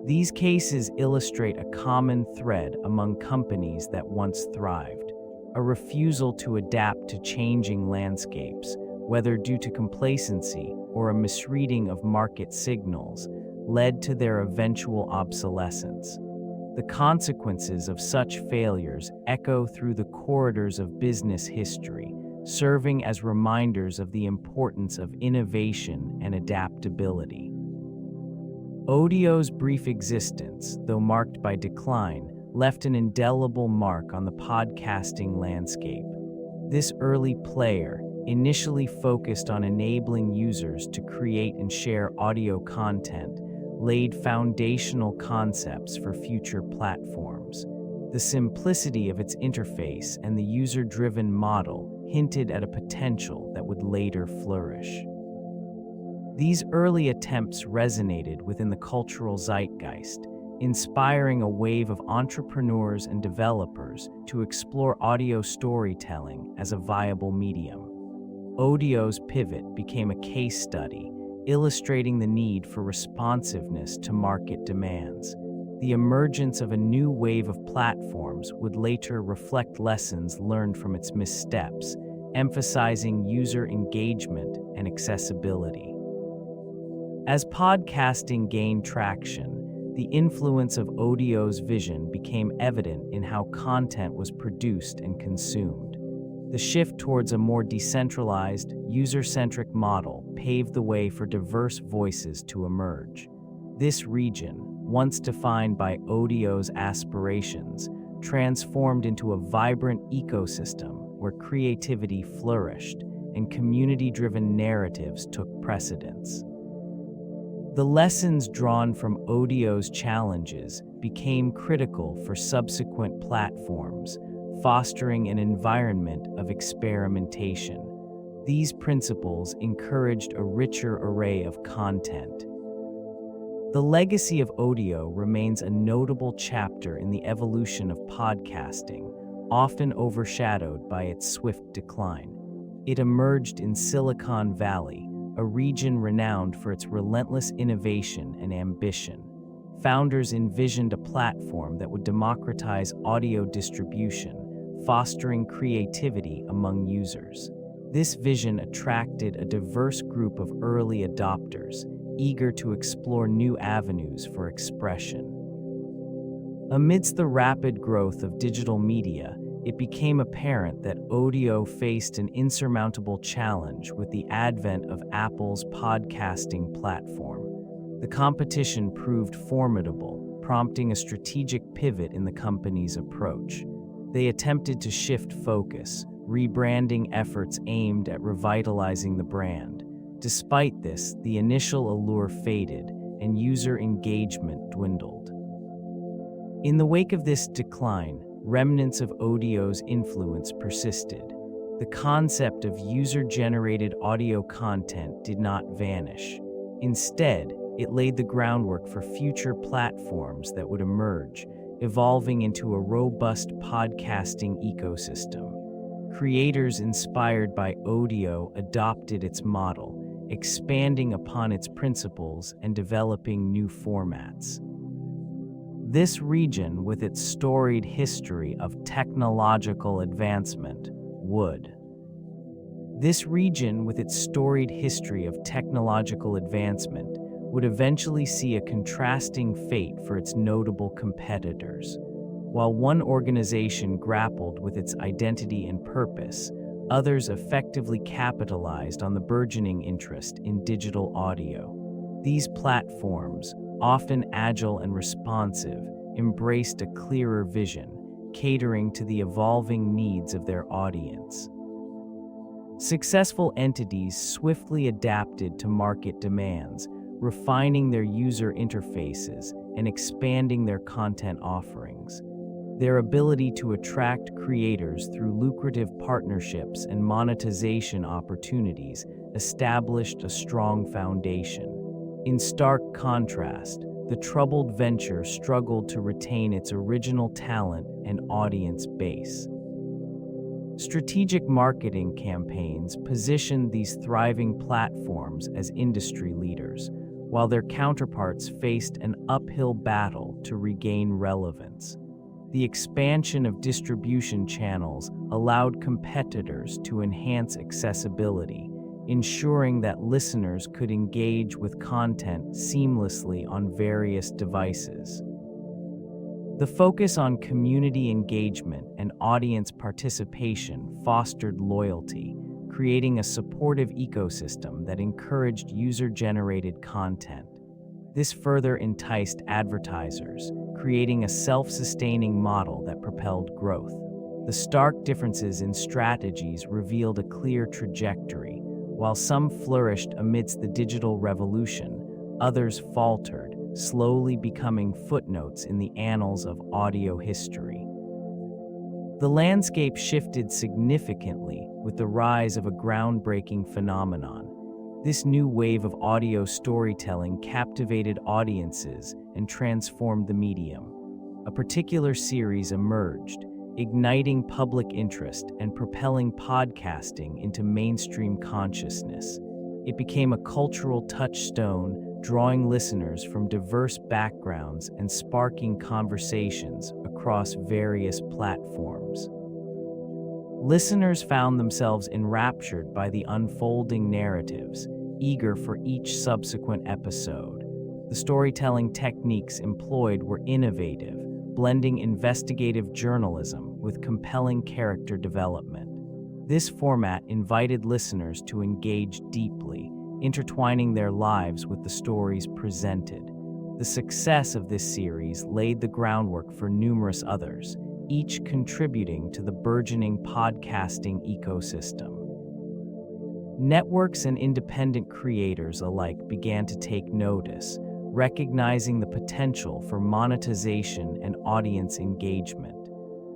These cases illustrate a common thread among companies that once thrived: a refusal to adapt to changing landscapes, whether due to complacency or a misreading of market signals, led to their eventual obsolescence. The consequences of such failures echo through the corridors of business history, serving as reminders of the importance of innovation and adaptability. Odeo's brief existence, though marked by decline, left an indelible mark on the podcasting landscape. This early player, initially focused on enabling users to create and share audio content, laid foundational concepts for future platforms. The simplicity of its interface and the user-driven model hinted at a potential that would later flourish. These early attempts resonated within the cultural zeitgeist, inspiring a wave of entrepreneurs and developers to explore audio storytelling as a viable medium. Odeo's pivot became a case study, illustrating the need for responsiveness to market demands. The emergence of a new wave of platforms would later reflect lessons learned from its missteps, emphasizing user engagement and accessibility. As podcasting gained traction, the influence of Odeo's vision became evident in how content was produced and consumed. The shift towards a more decentralized, user-centric model paved the way for diverse voices to emerge. This region, once defined by Odeo's aspirations, transformed into a vibrant ecosystem where creativity flourished and community-driven narratives took precedence. The lessons drawn from Odeo's challenges became critical for subsequent platforms, fostering an environment of experimentation. These principles encouraged a richer array of content. The legacy of Odeo remains a notable chapter in the evolution of podcasting, often overshadowed by its swift decline. It emerged in Silicon Valley, a region renowned for its relentless innovation and ambition. Founders envisioned a platform that would democratize audio distribution, fostering creativity among users. This vision attracted a diverse group of early adopters, eager to explore new avenues for expression. Amidst the rapid growth of digital media, it became apparent that Odeo faced an insurmountable challenge with the advent of Apple's podcasting platform. The competition proved formidable, prompting a strategic pivot in the company's approach. They attempted to shift focus, rebranding efforts aimed at revitalizing the brand. Despite this, the initial allure faded and user engagement dwindled. In the wake of this decline, remnants of Odeo's influence persisted. The concept of user-generated audio content did not vanish. Instead, it laid the groundwork for future platforms that would emerge, evolving into a robust podcasting ecosystem. Creators inspired by Odeo adopted its model, expanding upon its principles and developing new formats. This region, with its storied history of technological advancement, would eventually see a contrasting fate for its notable competitors. While one organization grappled with its identity and purpose, others effectively capitalized on the burgeoning interest in digital audio. These platforms, often agile and responsive, embraced a clearer vision, catering to the evolving needs of their audience. Successful entities swiftly adapted to market demands, refining their user interfaces and expanding their content offerings. Their ability to attract creators through lucrative partnerships and monetization opportunities established a strong foundation. In stark contrast, the troubled venture struggled to retain its original talent and audience base. Strategic marketing campaigns positioned these thriving platforms as industry leaders, while their counterparts faced an uphill battle to regain relevance. The expansion of distribution channels allowed competitors to enhance accessibility, ensuring that listeners could engage with content seamlessly on various devices. The focus on community engagement and audience participation fostered loyalty, creating a supportive ecosystem that encouraged user-generated content. This further enticed advertisers, creating a self-sustaining model that propelled growth. The stark differences in strategies revealed a clear trajectory. While some flourished amidst the digital revolution, others faltered, slowly becoming footnotes in the annals of audio history. The landscape shifted significantly with the rise of a groundbreaking phenomenon. This new wave of audio storytelling captivated audiences and transformed the medium. A particular series emerged, igniting public interest and propelling podcasting into mainstream consciousness. It became a cultural touchstone, drawing listeners from diverse backgrounds and sparking conversations across various platforms. Listeners found themselves enraptured by the unfolding narratives, eager for each subsequent episode. The storytelling techniques employed were innovative, blending investigative journalism with compelling character development. This format invited listeners to engage deeply, intertwining their lives with the stories presented. The success of this series laid the groundwork for numerous others, each contributing to the burgeoning podcasting ecosystem. Networks and independent creators alike began to take notice, recognizing the potential for monetization and audience engagement.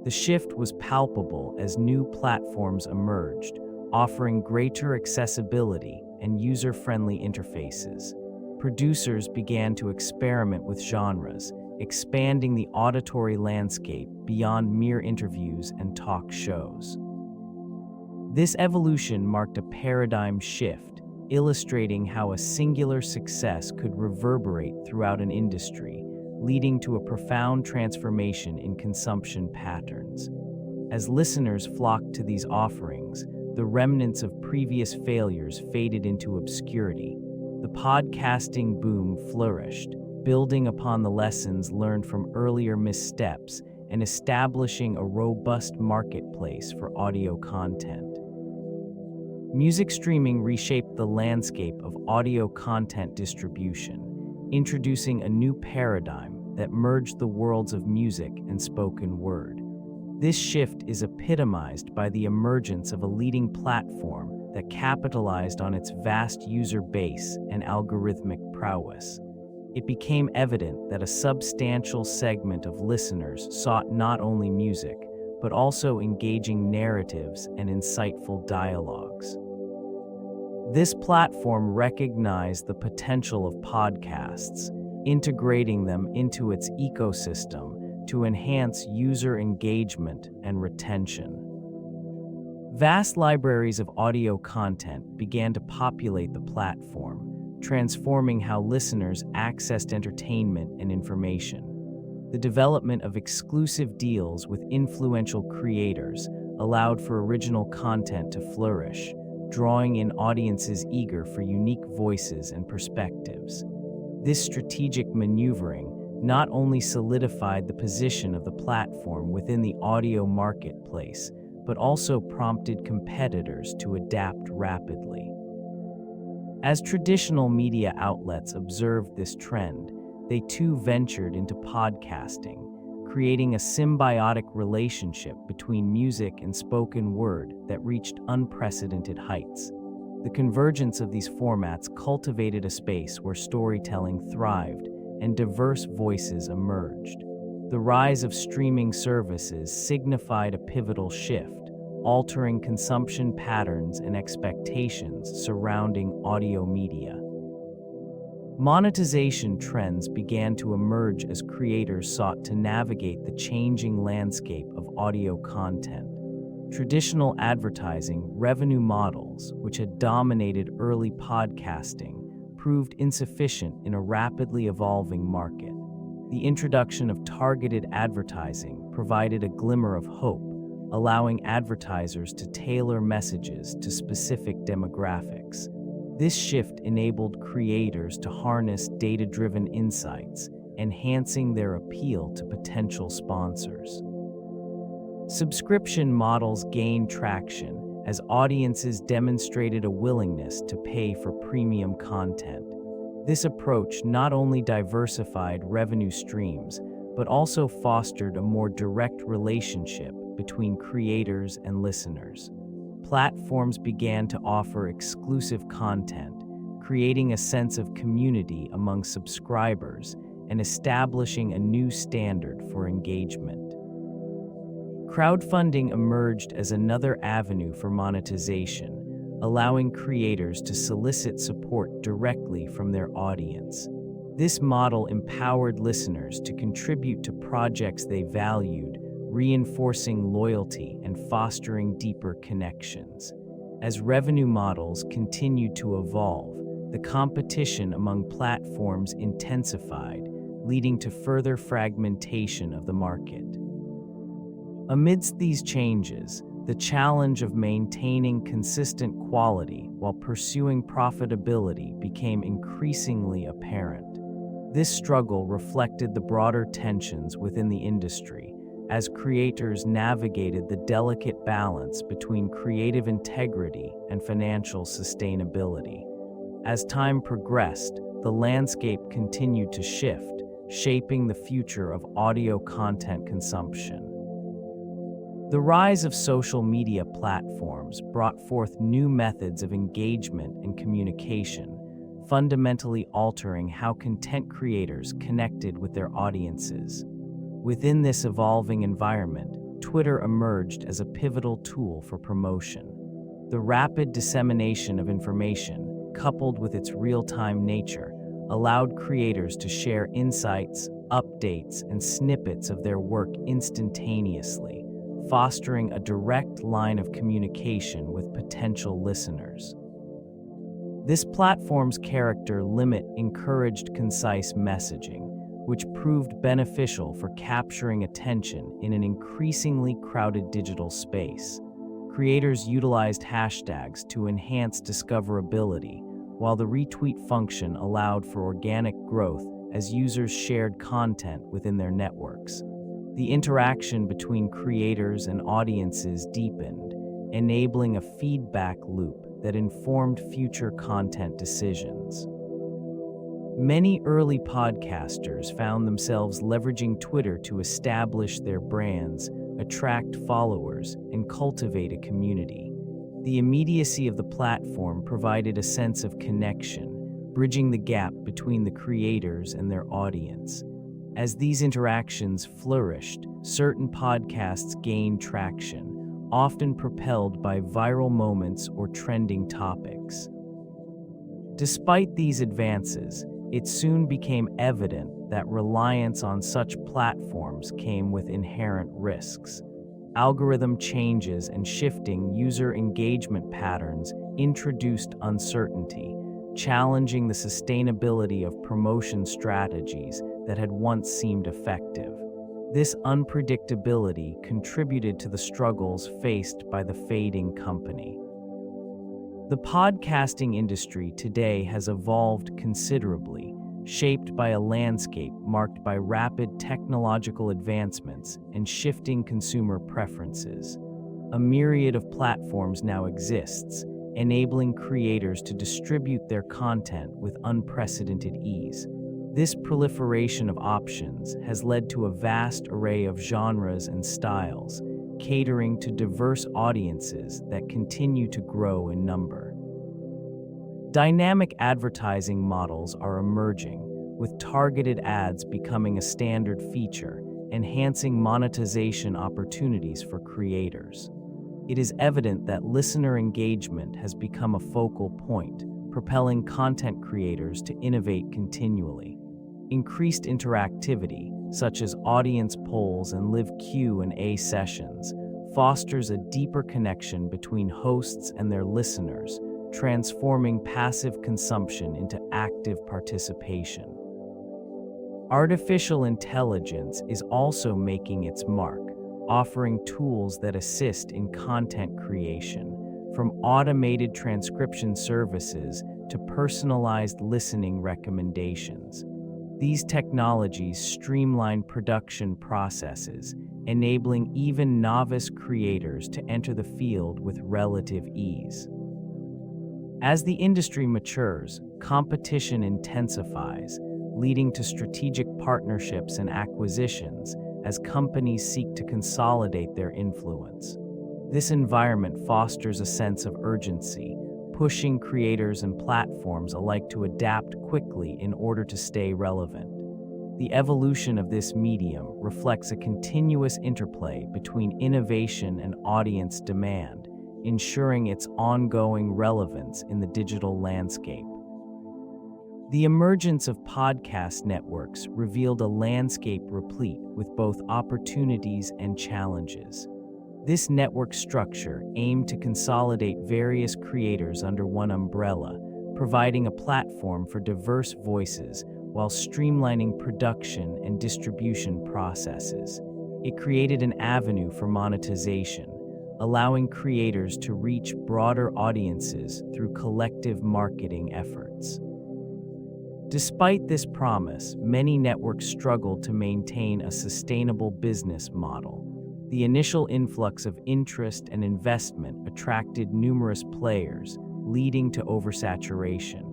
The shift was palpable as new platforms emerged, offering greater accessibility and user-friendly interfaces. Producers began to experiment with genres, expanding the auditory landscape beyond mere interviews and talk shows. This evolution marked a paradigm shift, illustrating how a singular success could reverberate throughout an industry, leading to a profound transformation in consumption patterns. As listeners flocked to these offerings, the remnants of previous failures faded into obscurity. The podcasting boom flourished, building upon the lessons learned from earlier missteps and establishing a robust marketplace for audio content. Music streaming reshaped the landscape of audio content distribution, introducing a new paradigm that merged the worlds of music and spoken word. This shift is epitomized by the emergence of a leading platform that capitalized on its vast user base and algorithmic prowess. It became evident that a substantial segment of listeners sought not only music, but also engaging narratives and insightful dialogues. This platform recognized the potential of podcasts, integrating them into its ecosystem to enhance user engagement and retention. Vast libraries of audio content began to populate the platform, transforming how listeners accessed entertainment and information. The development of exclusive deals with influential creators allowed for original content to flourish, drawing in audiences eager for unique voices and perspectives. This strategic maneuvering not only solidified the position of the platform within the audio marketplace, but also prompted competitors to adapt rapidly. As traditional media outlets observed this trend, they too ventured into podcasting, creating a symbiotic relationship between music and spoken word that reached unprecedented heights. The convergence of these formats cultivated a space where storytelling thrived and diverse voices emerged. The rise of streaming services signified a pivotal shift, altering consumption patterns and expectations surrounding audio media. Monetization trends began to emerge as creators sought to navigate the changing landscape of audio content. Traditional advertising revenue models, which had dominated early podcasting, proved insufficient in a rapidly evolving market. The introduction of targeted advertising provided a glimmer of hope, allowing advertisers to tailor messages to specific demographics. This shift enabled creators to harness data-driven insights, enhancing their appeal to potential sponsors. Subscription models gained traction as audiences demonstrated a willingness to pay for premium content. This approach not only diversified revenue streams, but also fostered a more direct relationship between creators and listeners. Platforms began to offer exclusive content, creating a sense of community among subscribers and establishing a new standard for engagement. Crowdfunding emerged as another avenue for monetization, allowing creators to solicit support directly from their audience. This model empowered listeners to contribute to projects they valued, reinforcing loyalty and fostering deeper connections. As revenue models continued to evolve, the competition among platforms intensified, leading to further fragmentation of the market. Amidst these changes, the challenge of maintaining consistent quality while pursuing profitability became increasingly apparent. This struggle reflected the broader tensions within the industry, as creators navigated the delicate balance between creative integrity and financial sustainability. As time progressed, the landscape continued to shift, shaping the future of audio content consumption. The rise of social media platforms brought forth new methods of engagement and communication, fundamentally altering how content creators connected with their audiences. Within this evolving environment, Twitter emerged as a pivotal tool for promotion. The rapid dissemination of information, coupled with its real-time nature, allowed creators to share insights, updates, and snippets of their work instantaneously, fostering a direct line of communication with potential listeners. This platform's character limit encouraged concise messaging, which proved beneficial for capturing attention in an increasingly crowded digital space. Creators utilized hashtags to enhance discoverability, while the retweet function allowed for organic growth as users shared content within their networks. The interaction between creators and audiences deepened, enabling a feedback loop that informed future content decisions. Many early podcasters found themselves leveraging Twitter to establish their brands, attract followers, and cultivate a community. The immediacy of the platform provided a sense of connection, bridging the gap between the creators and their audience. As these interactions flourished, certain podcasts gained traction, often propelled by viral moments or trending topics. Despite these advances, it soon became evident that reliance on such platforms came with inherent risks. Algorithm changes and shifting user engagement patterns introduced uncertainty, challenging the sustainability of promotion strategies that had once seemed effective. This unpredictability contributed to the struggles faced by the fading company. The podcasting industry today has evolved considerably, shaped by a landscape marked by rapid technological advancements and shifting consumer preferences. A myriad of platforms now exists, enabling creators to distribute their content with unprecedented ease. This proliferation of options has led to a vast array of genres and styles, catering to diverse audiences that continue to grow in number. Dynamic advertising models are emerging, with targeted ads becoming a standard feature, enhancing monetization opportunities for creators. It is evident that listener engagement has become a focal point, propelling content creators to innovate continually. Increased interactivity, such as audience polls and live Q&A sessions, fosters a deeper connection between hosts and their listeners, transforming passive consumption into active participation. Artificial intelligence is also making its mark, offering tools that assist in content creation, from automated transcription services to personalized listening recommendations. These technologies streamline production processes, enabling even novice creators to enter the field with relative ease. As the industry matures, competition intensifies, leading to strategic partnerships and acquisitions as companies seek to consolidate their influence. This environment fosters a sense of urgency, pushing creators and platforms alike to adapt quickly in order to stay relevant. The evolution of this medium reflects a continuous interplay between innovation and audience demand, ensuring its ongoing relevance in the digital landscape. The emergence of podcast networks revealed a landscape replete with both opportunities and challenges. This network structure aimed to consolidate various creators under one umbrella, providing a platform for diverse voices while streamlining production and distribution processes. It created an avenue for monetization, allowing creators to reach broader audiences through collective marketing efforts. Despite this promise, many networks struggled to maintain a sustainable business model. The initial influx of interest and investment attracted numerous players, leading to oversaturation.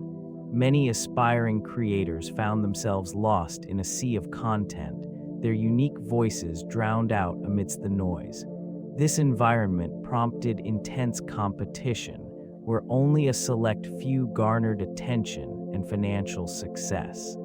Many aspiring creators found themselves lost in a sea of content, their unique voices drowned out amidst the noise. This environment prompted intense competition, where only a select few garnered attention and financial success.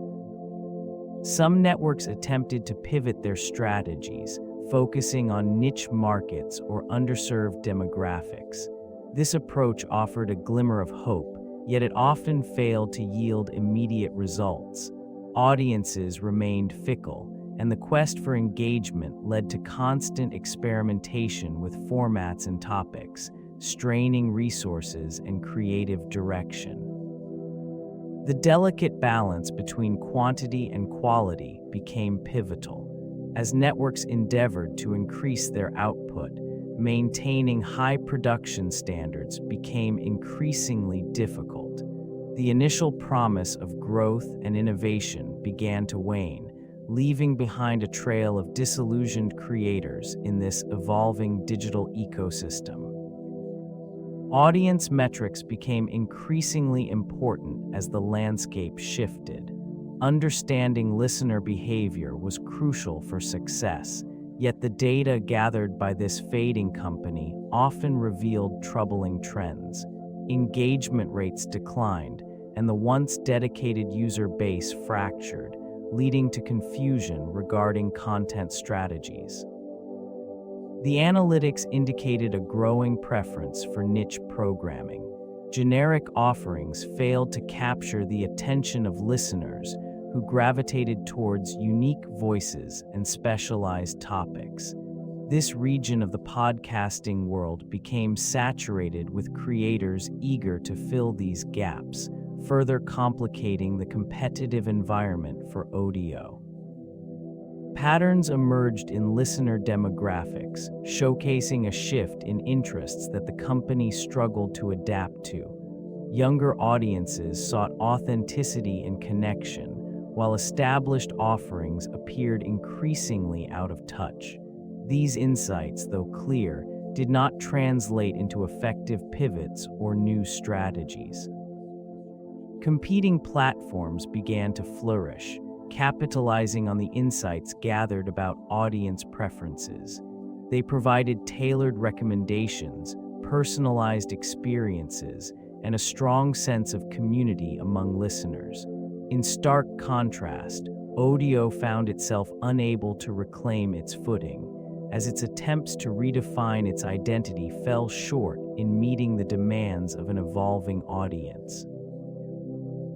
Some networks attempted to pivot their strategies, focusing on niche markets or underserved demographics. This approach offered a glimmer of hope, yet it often failed to yield immediate results. Audiences remained fickle, and the quest for engagement led to constant experimentation with formats and topics, straining resources and creative direction. The delicate balance between quantity and quality became pivotal. As networks endeavored to increase their output, maintaining high production standards became increasingly difficult. The initial promise of growth and innovation began to wane, leaving behind a trail of disillusioned creators in this evolving digital ecosystem. Audience metrics became increasingly important as the landscape shifted. Understanding listener behavior was crucial for success, yet the data gathered by this fading company often revealed troubling trends. Engagement rates declined, and the once dedicated user base fractured, leading to confusion regarding content strategies. The analytics indicated a growing preference for niche programming. Generic offerings failed to capture the attention of listeners who gravitated towards unique voices and specialized topics. This region of the podcasting world became saturated with creators eager to fill these gaps, further complicating the competitive environment for Odeo. Patterns emerged in listener demographics, showcasing a shift in interests that the company struggled to adapt to. Younger audiences sought authenticity and connection, while established offerings appeared increasingly out of touch. These insights, though clear, did not translate into effective pivots or new strategies. Competing platforms began to flourish, capitalizing on the insights gathered about audience preferences. They provided tailored recommendations, personalized experiences, and a strong sense of community among listeners. In stark contrast, Odeo found itself unable to reclaim its footing, as its attempts to redefine its identity fell short in meeting the demands of an evolving audience.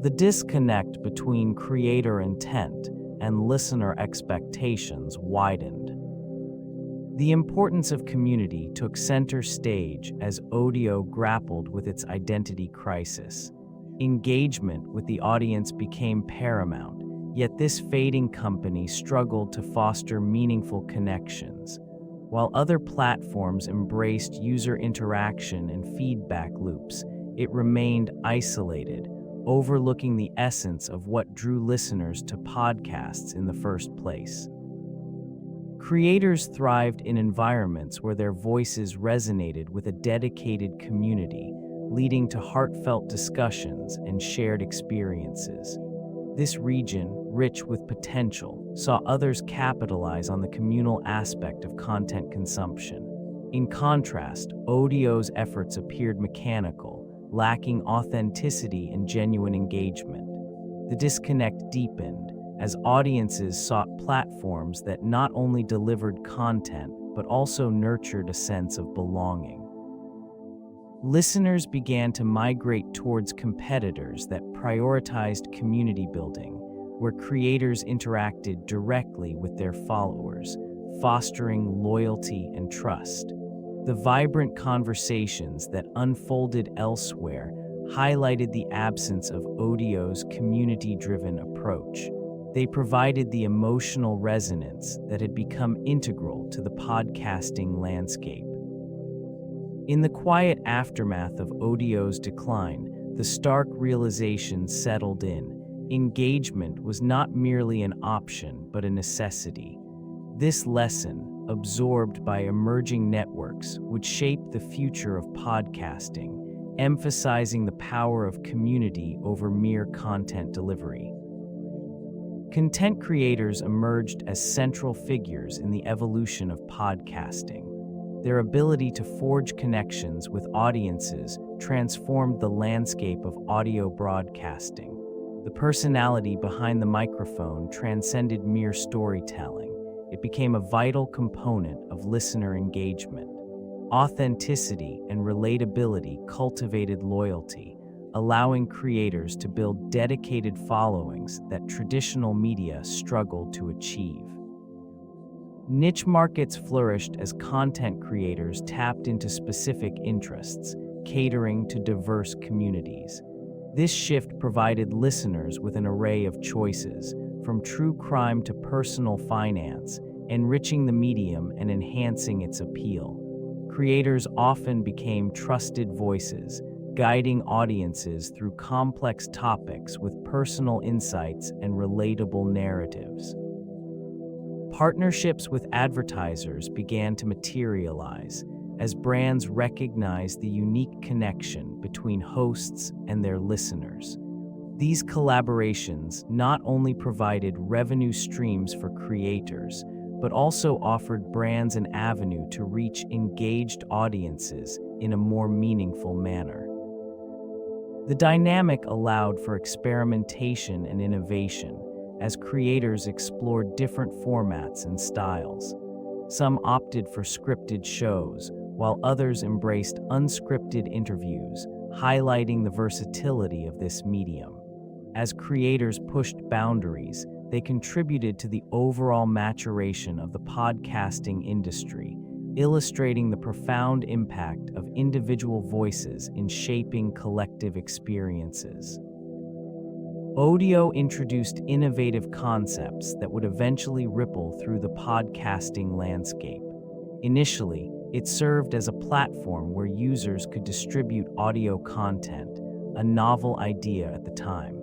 The disconnect between creator intent and listener expectations widened. The importance of community took center stage as Odeo grappled with its identity crisis. Engagement with the audience became paramount, yet this fading company struggled to foster meaningful connections. While other platforms embraced user interaction and feedback loops, it remained isolated, overlooking the essence of what drew listeners to podcasts in the first place. Creators thrived in environments where their voices resonated with a dedicated community, leading to heartfelt discussions and shared experiences. This region, rich with potential, saw others capitalize on the communal aspect of content consumption. In contrast, Odeo's efforts appeared mechanical, lacking authenticity and genuine engagement. The disconnect deepened as audiences sought platforms that not only delivered content but also nurtured a sense of belonging. Listeners began to migrate towards competitors that prioritized community building, where creators interacted directly with their followers, fostering loyalty and trust. The vibrant conversations that unfolded elsewhere highlighted the absence of Odeo's community-driven approach. They provided the emotional resonance that had become integral to the podcasting landscape. In the quiet aftermath of Odeo's decline, the stark realization settled in. Engagement was not merely an option, but a necessity. This lesson, absorbed by emerging networks, would shape the future of podcasting, emphasizing the power of community over mere content delivery. Content creators emerged as central figures in the evolution of podcasting. Their ability to forge connections with audiences transformed the landscape of audio broadcasting. The personality behind the microphone transcended mere storytelling. It became a vital component of listener engagement. Authenticity and relatability cultivated loyalty, allowing creators to build dedicated followings that traditional media struggled to achieve. Niche markets flourished as content creators tapped into specific interests, catering to diverse communities. This shift provided listeners with an array of choices, from true crime to personal finance, enriching the medium and enhancing its appeal. Creators often became trusted voices, guiding audiences through complex topics with personal insights and relatable narratives. Partnerships with advertisers began to materialize as brands recognized the unique connection between hosts and their listeners. These collaborations not only provided revenue streams for creators, but also offered brands an avenue to reach engaged audiences in a more meaningful manner. The dynamic allowed for experimentation and innovation as creators explored different formats and styles. Some opted for scripted shows, while others embraced unscripted interviews, highlighting the versatility of this medium. As creators pushed boundaries, they contributed to the overall maturation of the podcasting industry, illustrating the profound impact of individual voices in shaping collective experiences. Odeo introduced innovative concepts that would eventually ripple through the podcasting landscape. Initially, it served as a platform where users could distribute audio content, a novel idea at the time.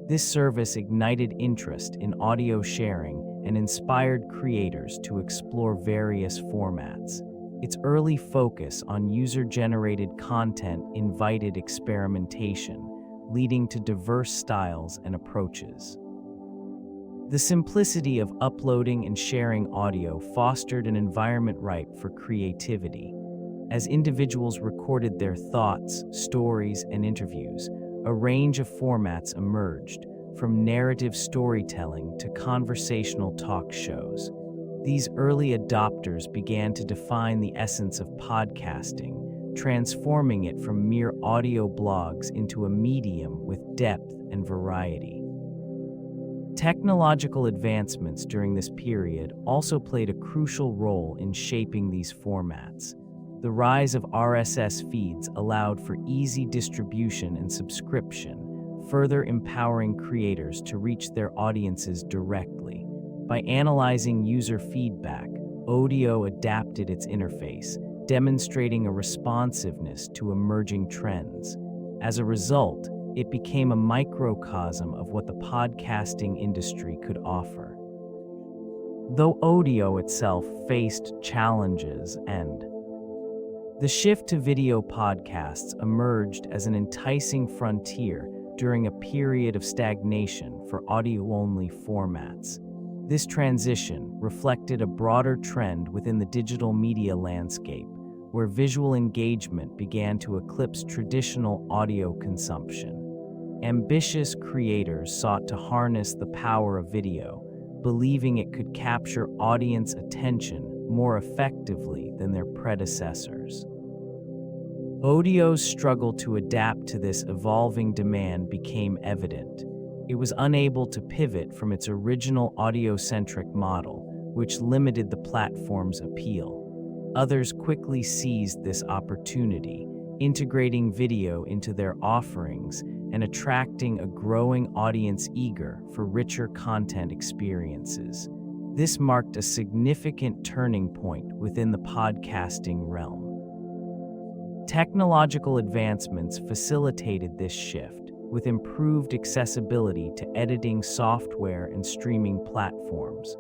This service ignited interest in audio sharing and inspired creators to explore various formats. Its early focus on user-generated content invited experimentation, leading to diverse styles and approaches. The simplicity of uploading and sharing audio fostered an environment ripe for creativity. As individuals recorded their thoughts, stories, and interviews, a range of formats emerged, from narrative storytelling to conversational talk shows. These early adopters began to define the essence of podcasting, transforming it from mere audio blogs into a medium with depth and variety. Technological advancements during this period also played a crucial role in shaping these formats. The rise of RSS feeds allowed for easy distribution and subscription, further empowering creators to reach their audiences directly. By analyzing user feedback, Odeo adapted its interface, demonstrating a responsiveness to emerging trends. As a result, it became a microcosm of what the podcasting industry could offer. Though Odeo itself faced challenges and The shift to video podcasts emerged as an enticing frontier during a period of stagnation for audio-only formats. This transition reflected a broader trend within the digital media landscape, where visual engagement began to eclipse traditional audio consumption. Ambitious creators sought to harness the power of video, believing it could capture audience attention more effectively than their predecessors. Odeo's struggle to adapt to this evolving demand became evident. It was unable to pivot from its original audio-centric model, which limited the platform's appeal. Others quickly seized this opportunity, integrating video into their offerings and attracting a growing audience eager for richer content experiences. This marked a significant turning point within the podcasting realm. Technological advancements facilitated this shift, with improved accessibility to editing software and streaming platforms.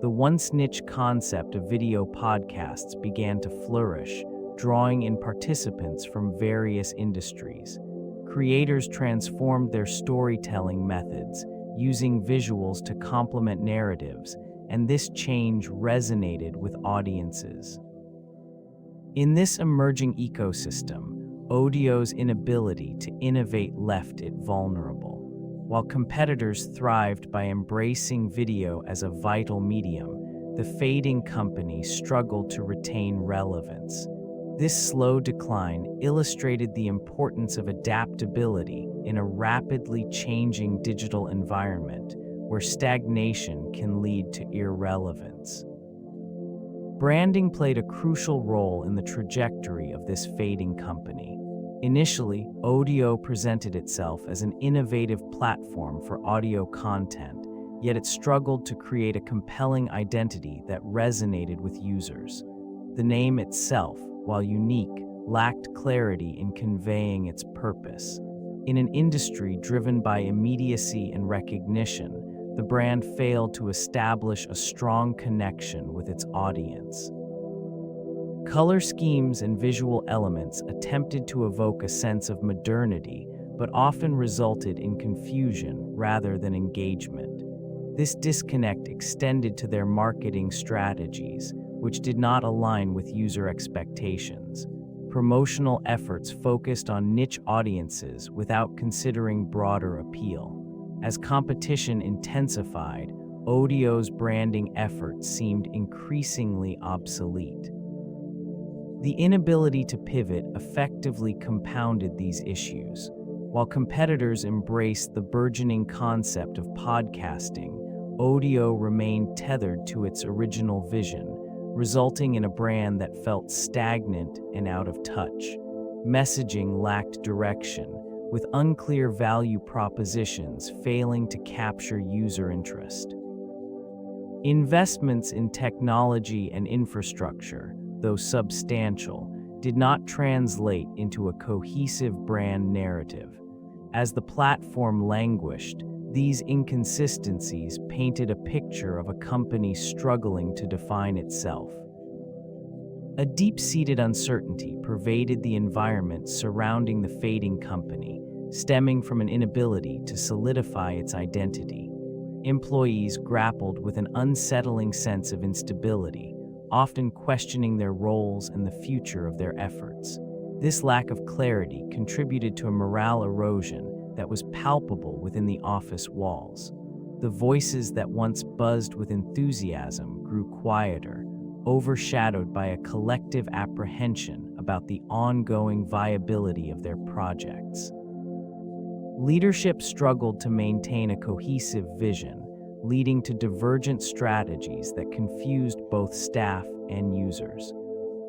The once niche concept of video podcasts began to flourish, drawing in participants from various industries. Creators transformed their storytelling methods, using visuals to complement narratives, and this change resonated with audiences. In this emerging ecosystem, Odeo's inability to innovate left it vulnerable. While competitors thrived by embracing video as a vital medium, the fading company struggled to retain relevance. This slow decline illustrated the importance of adaptability in a rapidly changing digital environment where stagnation can lead to irrelevance. Branding played a crucial role in the trajectory of this fading company. Initially, Odeo presented itself as an innovative platform for audio content, yet it struggled to create a compelling identity that resonated with users. The name itself, while unique, lacked clarity in conveying its purpose. In an industry driven by immediacy and recognition, the brand failed to establish a strong connection with its audience. Color schemes and visual elements attempted to evoke a sense of modernity, but often resulted in confusion rather than engagement. This disconnect extended to their marketing strategies, which did not align with user expectations. Promotional efforts focused on niche audiences without considering broader appeal. As competition intensified, Odeo's branding efforts seemed increasingly obsolete. The inability to pivot effectively compounded these issues. While competitors embraced the burgeoning concept of podcasting, Odeo remained tethered to its original vision, resulting in a brand that felt stagnant and out of touch. Messaging lacked direction, with unclear value propositions failing to capture user interest. Investments in technology and infrastructure, though substantial, did not translate into a cohesive brand narrative. As the platform languished, these inconsistencies painted a picture of a company struggling to define itself. A deep-seated uncertainty pervaded the environment surrounding the fading company, stemming from an inability to solidify its identity. Employees grappled with an unsettling sense of instability, often questioning their roles and the future of their efforts. This lack of clarity contributed to a morale erosion that was palpable within the office walls. The voices that once buzzed with enthusiasm grew quieter, overshadowed by a collective apprehension about the ongoing viability of their projects. Leadership struggled to maintain a cohesive vision, leading to divergent strategies that confused both staff and users.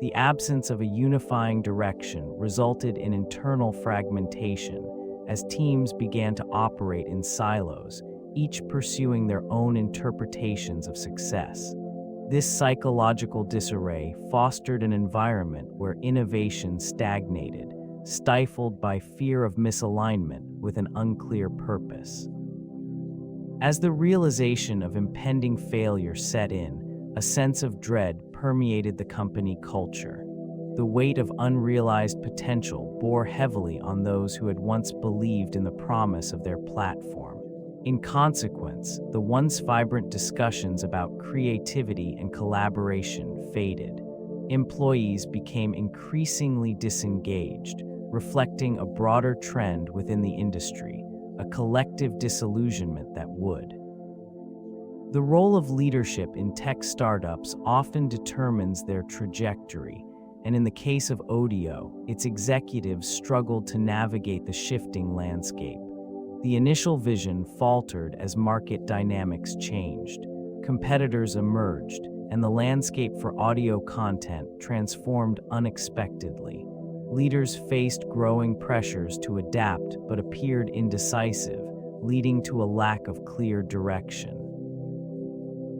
The absence of a unifying direction resulted in internal fragmentation as teams began to operate in silos, each pursuing their own interpretations of success. This psychological disarray fostered an environment where innovation stagnated, stifled by fear of misalignment with an unclear purpose. As the realization of impending failure set in, a sense of dread permeated the company culture. the weight of unrealized potential bore heavily on those who had once believed in the promise of their platform. In consequence, the once vibrant discussions about creativity and collaboration faded. Employees became increasingly disengaged, reflecting a broader trend within the industry, a collective disillusionment that would. The role of leadership in tech startups often determines their trajectory, and in the case of Odeo, its executives struggled to navigate the shifting landscape. The initial vision faltered as market dynamics changed, competitors emerged, and the landscape for audio content transformed unexpectedly. Leaders faced growing pressures to adapt but appeared indecisive, leading to a lack of clear direction.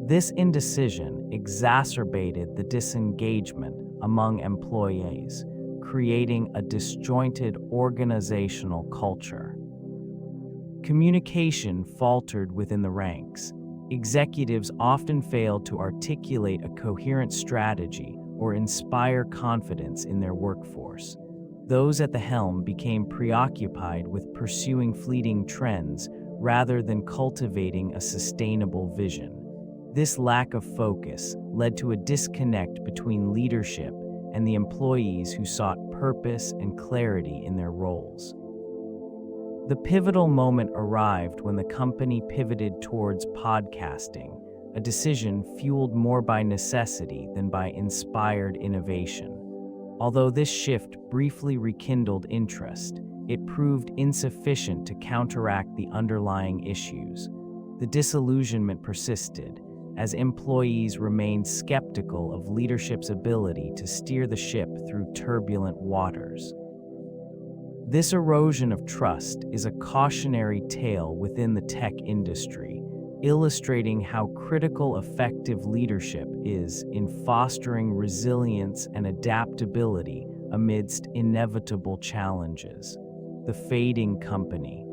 This indecision exacerbated the disengagement among employees, creating a disjointed organizational culture. Communication faltered within the ranks. Executives often failed to articulate a coherent strategy or inspire confidence in their workforce. Those at the helm became preoccupied with pursuing fleeting trends rather than cultivating a sustainable vision. This lack of focus led to a disconnect between leadership and the employees who sought purpose and clarity in their roles. The pivotal moment arrived when the company pivoted towards podcasting, a decision fueled more by necessity than by inspired innovation. Although this shift briefly rekindled interest, it proved insufficient to counteract the underlying issues. The disillusionment persisted, as employees remained skeptical of leadership's ability to steer the ship through turbulent waters. This erosion of trust is a cautionary tale within the tech industry, illustrating how critical effective leadership is in fostering resilience and adaptability amidst inevitable challenges. The fading company.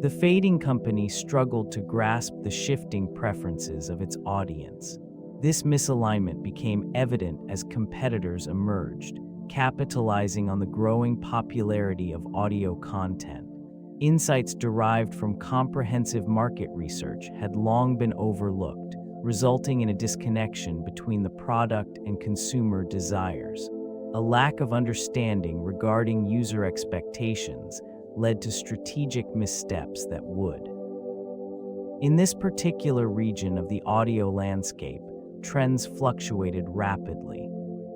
The fading company struggled to grasp the shifting preferences of its audience. This misalignment became evident as competitors emerged, capitalizing on the growing popularity of audio content. Insights derived from comprehensive market research had long been overlooked, resulting in a disconnection between the product and consumer desires. A lack of understanding regarding user expectations led to strategic missteps that would. In this particular region of the audio landscape, trends fluctuated rapidly.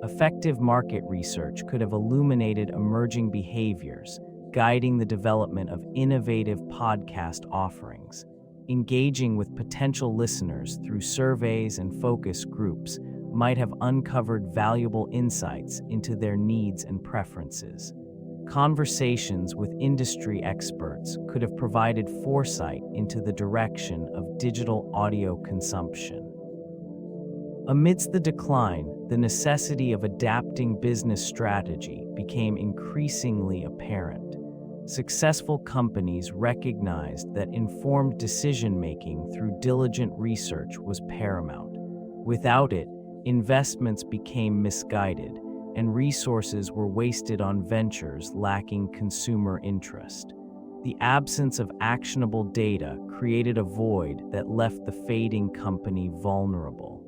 Effective market research could have illuminated emerging behaviors, guiding the development of innovative podcast offerings. Engaging with potential listeners through surveys and focus groups might have uncovered valuable insights into their needs and preferences. Conversations with industry experts could have provided foresight into the direction of digital audio consumption. Amidst the decline, the necessity of adapting business strategy became increasingly apparent. Successful companies recognized that informed decision-making through diligent research was paramount. Without it, investments became misguided, and resources were wasted on ventures lacking consumer interest. The absence of actionable data created a void that left the fading company vulnerable.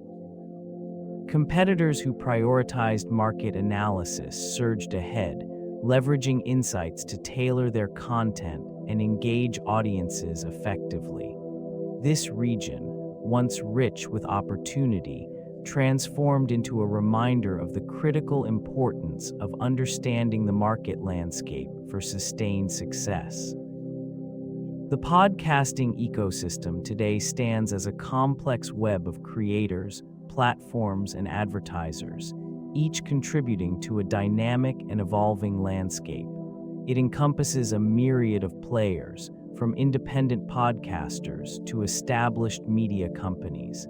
Competitors who prioritized market analysis surged ahead, leveraging insights to tailor their content and engage audiences effectively. This region, once rich with opportunity, transformed into a reminder of the critical importance of understanding the market landscape for sustained success. The podcasting ecosystem today stands as a complex web of creators, platforms, and advertisers, each contributing to a dynamic and evolving landscape. It encompasses a myriad of players, from independent podcasters to established media companies.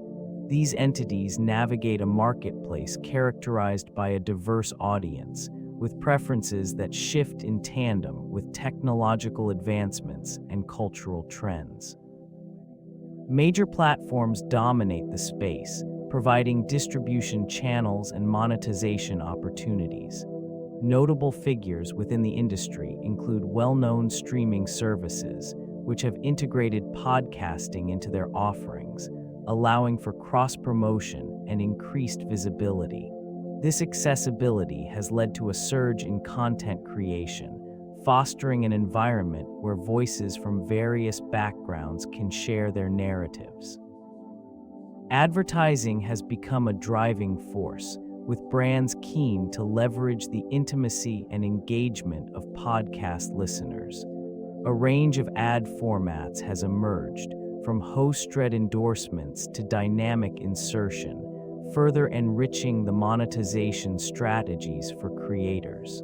These entities navigate a marketplace characterized by a diverse audience, with preferences that shift in tandem with technological advancements and cultural trends. Major platforms dominate the space, providing distribution channels and monetization opportunities. Notable figures within the industry include well-known streaming services, which have integrated podcasting into their offerings, allowing for cross-promotion and increased visibility. This accessibility has led to a surge in content creation, fostering an environment where voices from various backgrounds can share their narratives. Advertising has become a driving force, with brands keen to leverage the intimacy and engagement of podcast listeners. A range of ad formats has emerged, from host-read endorsements to dynamic insertion, further enriching the monetization strategies for creators.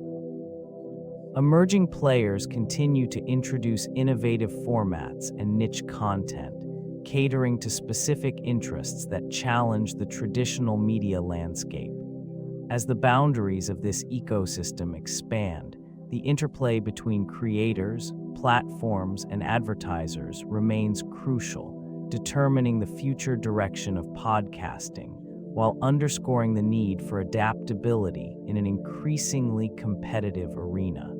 Emerging players continue to introduce innovative formats and niche content, catering to specific interests that challenge the traditional media landscape. As the boundaries of this ecosystem expand, the interplay between creators, platforms, and advertisers remains crucial, determining the future direction of podcasting, while underscoring the need for adaptability in an increasingly competitive arena.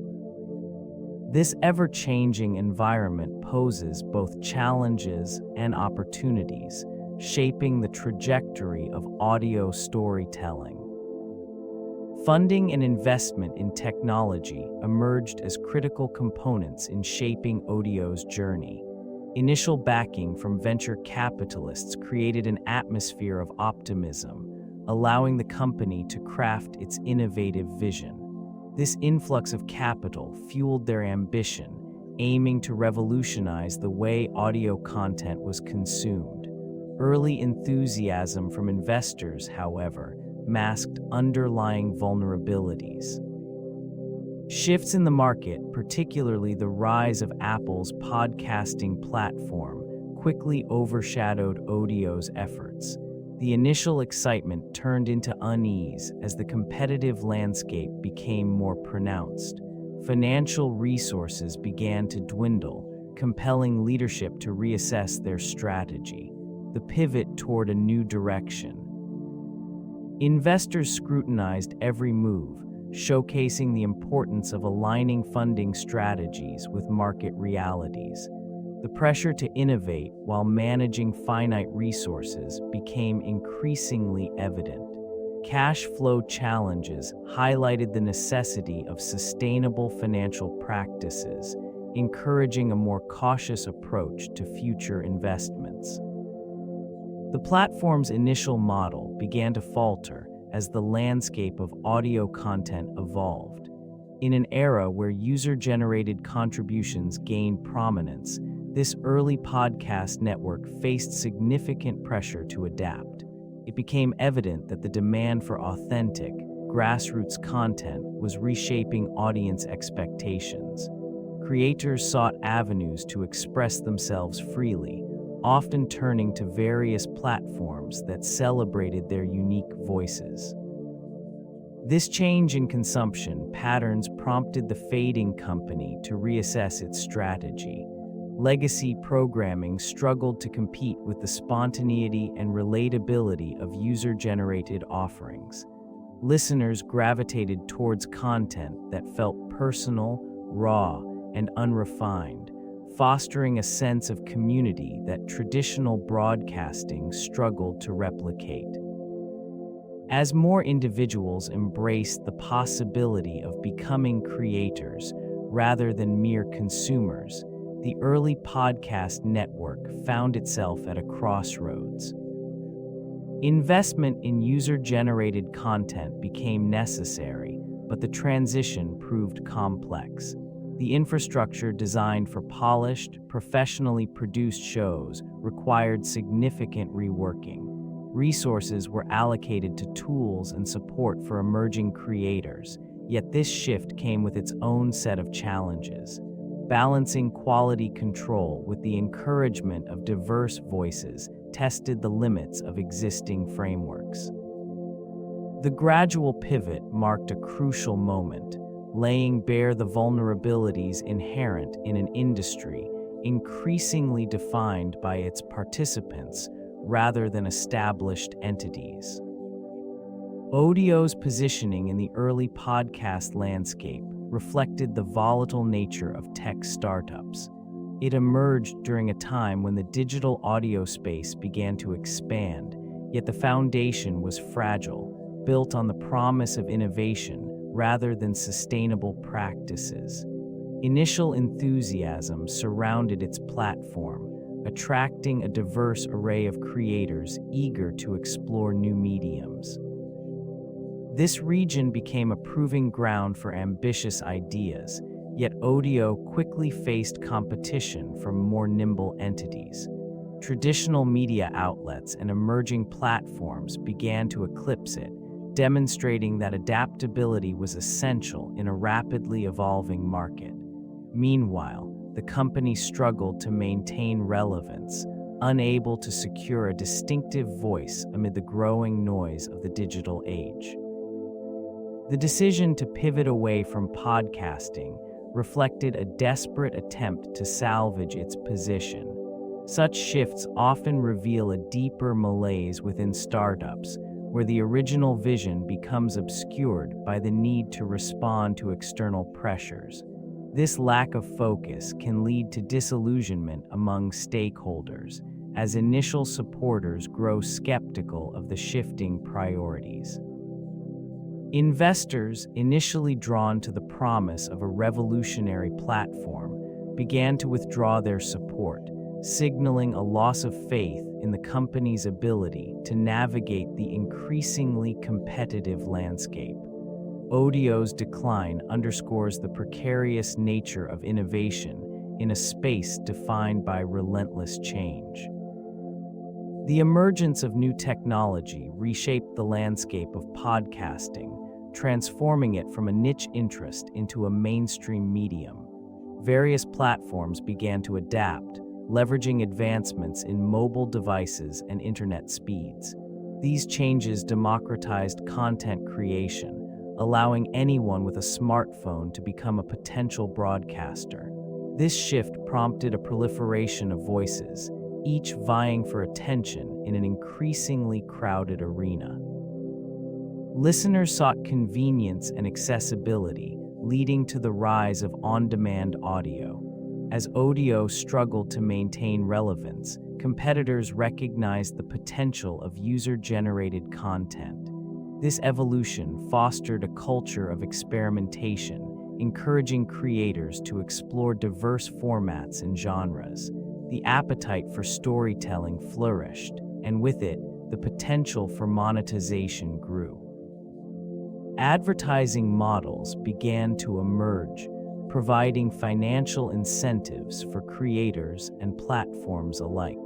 This ever-changing environment poses both challenges and opportunities, shaping the trajectory of audio storytelling. Funding and investment in technology emerged as critical components in shaping Odeo's journey. Initial backing from venture capitalists created an atmosphere of optimism, allowing the company to craft its innovative vision. This influx of capital fueled their ambition, aiming to revolutionize the way audio content was consumed. Early enthusiasm from investors, however, masked underlying vulnerabilities. Shifts in the market, particularly the rise of Apple's podcasting platform, quickly overshadowed Odeo's efforts. The initial excitement turned into unease as the competitive landscape became more pronounced. Financial resources began to dwindle, compelling leadership to reassess their strategy. The pivot toward a new direction. Investors scrutinized every move, showcasing the importance of aligning funding strategies with market realities. The pressure to innovate while managing finite resources became increasingly evident. Cash flow challenges highlighted the necessity of sustainable financial practices, encouraging a more cautious approach to future investments. The platform's initial model began to falter as the landscape of audio content evolved. In an era where user-generated contributions gained prominence, this early podcast network faced significant pressure to adapt. It became evident that the demand for authentic, grassroots content was reshaping audience expectations. Creators sought avenues to express themselves freely, often turning to various platforms that celebrated their unique voices. This change in consumption patterns prompted the fading company to reassess its strategy. Legacy programming struggled to compete with the spontaneity and relatability of user-generated offerings. Listeners gravitated towards content that felt personal, raw, and unrefined, fostering a sense of community that traditional broadcasting struggled to replicate. As more individuals embraced the possibility of becoming creators rather than mere consumers, the early podcast network found itself at a crossroads. Investment in user-generated content became necessary, but the transition proved complex. The infrastructure designed for polished, professionally produced shows required significant reworking. Resources were allocated to tools and support for emerging creators, yet this shift came with its own set of challenges. Balancing quality control with the encouragement of diverse voices tested the limits of existing frameworks. The gradual pivot marked a crucial moment, laying bare the vulnerabilities inherent in an industry increasingly defined by its participants rather than established entities. Odeo's positioning in the early podcast landscape reflected the volatile nature of tech startups. It emerged during a time when the digital audio space began to expand, yet the foundation was fragile, built on the promise of innovation rather than sustainable practices. Initial enthusiasm surrounded its platform, attracting a diverse array of creators eager to explore new mediums. This region became a proving ground for ambitious ideas, yet Odeo quickly faced competition from more nimble entities. Traditional media outlets and emerging platforms began to eclipse it, demonstrating that adaptability was essential in a rapidly evolving market. Meanwhile, the company struggled to maintain relevance, unable to secure a distinctive voice amid the growing noise of the digital age. The decision to pivot away from podcasting reflected a desperate attempt to salvage its position. Such shifts often reveal a deeper malaise within startups, where the original vision becomes obscured by the need to respond to external pressures. This lack of focus can lead to disillusionment among stakeholders, as initial supporters grow skeptical of the shifting priorities. Investors, initially drawn to the promise of a revolutionary platform, began to withdraw their support, signaling a loss of faith in the company's ability to navigate the increasingly competitive landscape. Odeo's decline underscores the precarious nature of innovation in a space defined by relentless change. The emergence of new technology reshaped the landscape of podcasting, transforming it from a niche interest into a mainstream medium. Various platforms began to adapt, leveraging advancements in mobile devices and internet speeds. These changes democratized content creation, allowing anyone with a smartphone to become a potential broadcaster. This shift prompted a proliferation of voices, each vying for attention in an increasingly crowded arena. Listeners sought convenience and accessibility, leading to the rise of on-demand audio. As Odeo struggled to maintain relevance, competitors recognized the potential of user-generated content. This evolution fostered a culture of experimentation, encouraging creators to explore diverse formats and genres. The appetite for storytelling flourished, and with it, the potential for monetization grew. Advertising models began to emerge, providing financial incentives for creators and platforms alike.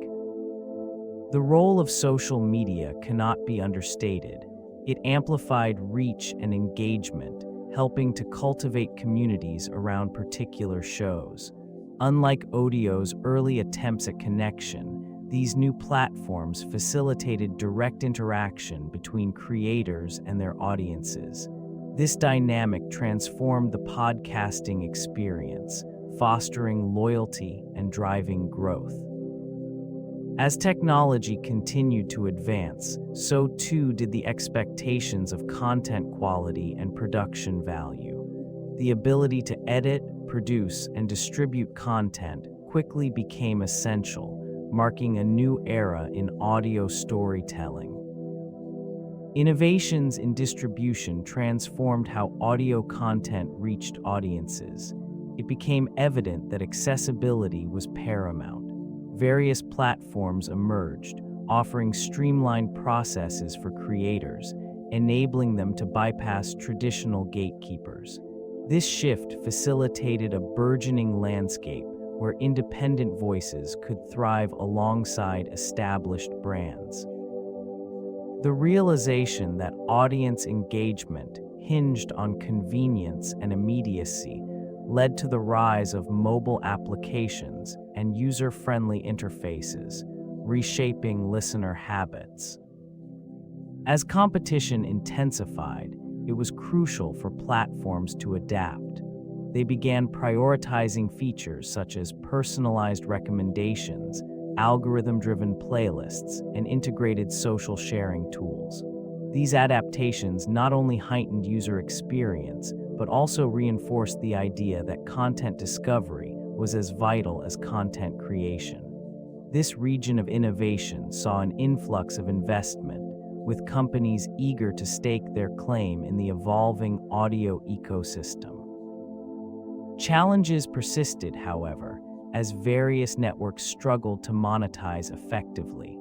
The role of social media cannot be understated. It amplified reach and engagement, helping to cultivate communities around particular shows. Unlike Odeo's early attempts at connection, these new platforms facilitated direct interaction between creators and their audiences. This dynamic transformed the podcasting experience, fostering loyalty and driving growth. As technology continued to advance, so too did the expectations of content quality and production value. The ability to edit, produce, and distribute content quickly became essential, marking a new era in audio storytelling. Innovations in distribution transformed how audio content reached audiences. It became evident that accessibility was paramount. Various platforms emerged, offering streamlined processes for creators, enabling them to bypass traditional gatekeepers. This shift facilitated a burgeoning landscape where independent voices could thrive alongside established brands. The realization that audience engagement hinged on convenience and immediacy led to the rise of mobile applications and user-friendly interfaces, reshaping listener habits. As competition intensified, it was crucial for platforms to adapt. They began prioritizing features such as personalized recommendations, algorithm-driven playlists, and integrated social sharing tools. These adaptations not only heightened user experience, but also reinforced the idea that content discovery was as vital as content creation. This region of innovation saw an influx of investment, with companies eager to stake their claim in the evolving audio ecosystem. Challenges persisted, however, as various networks struggled to monetize effectively.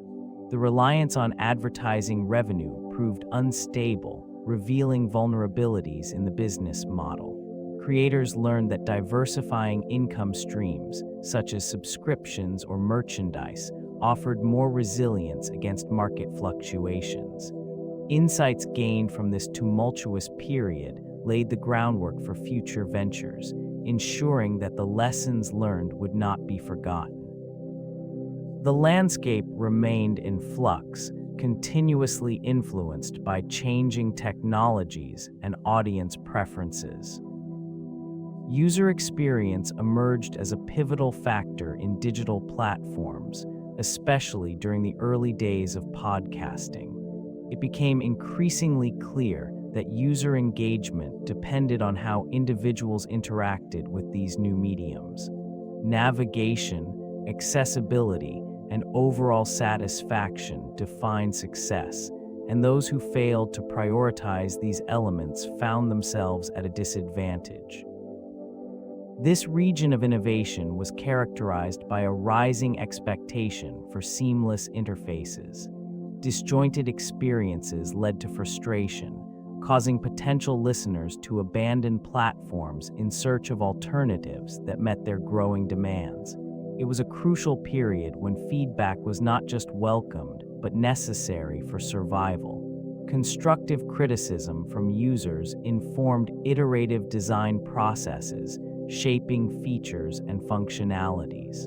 The reliance on advertising revenue proved unstable, revealing vulnerabilities in the business model. Creators learned that diversifying income streams, such as subscriptions or merchandise, offered more resilience against market fluctuations. Insights gained from this tumultuous period laid the groundwork for future ventures, ensuring that the lessons learned would not be forgotten. The landscape remained in flux, continuously influenced by changing technologies and audience preferences. User experience emerged as a pivotal factor in digital platforms, especially during the early days of podcasting. It became increasingly clear that user engagement depended on how individuals interacted with these new mediums. Navigation, accessibility, and overall satisfaction defined success, and those who failed to prioritize these elements found themselves at a disadvantage. This region of innovation was characterized by a rising expectation for seamless interfaces. Disjointed experiences led to frustration, causing potential listeners to abandon platforms in search of alternatives that met their growing demands. It was a crucial period when feedback was not just welcomed, but necessary for survival. Constructive criticism from users informed iterative design processes, shaping features and functionalities.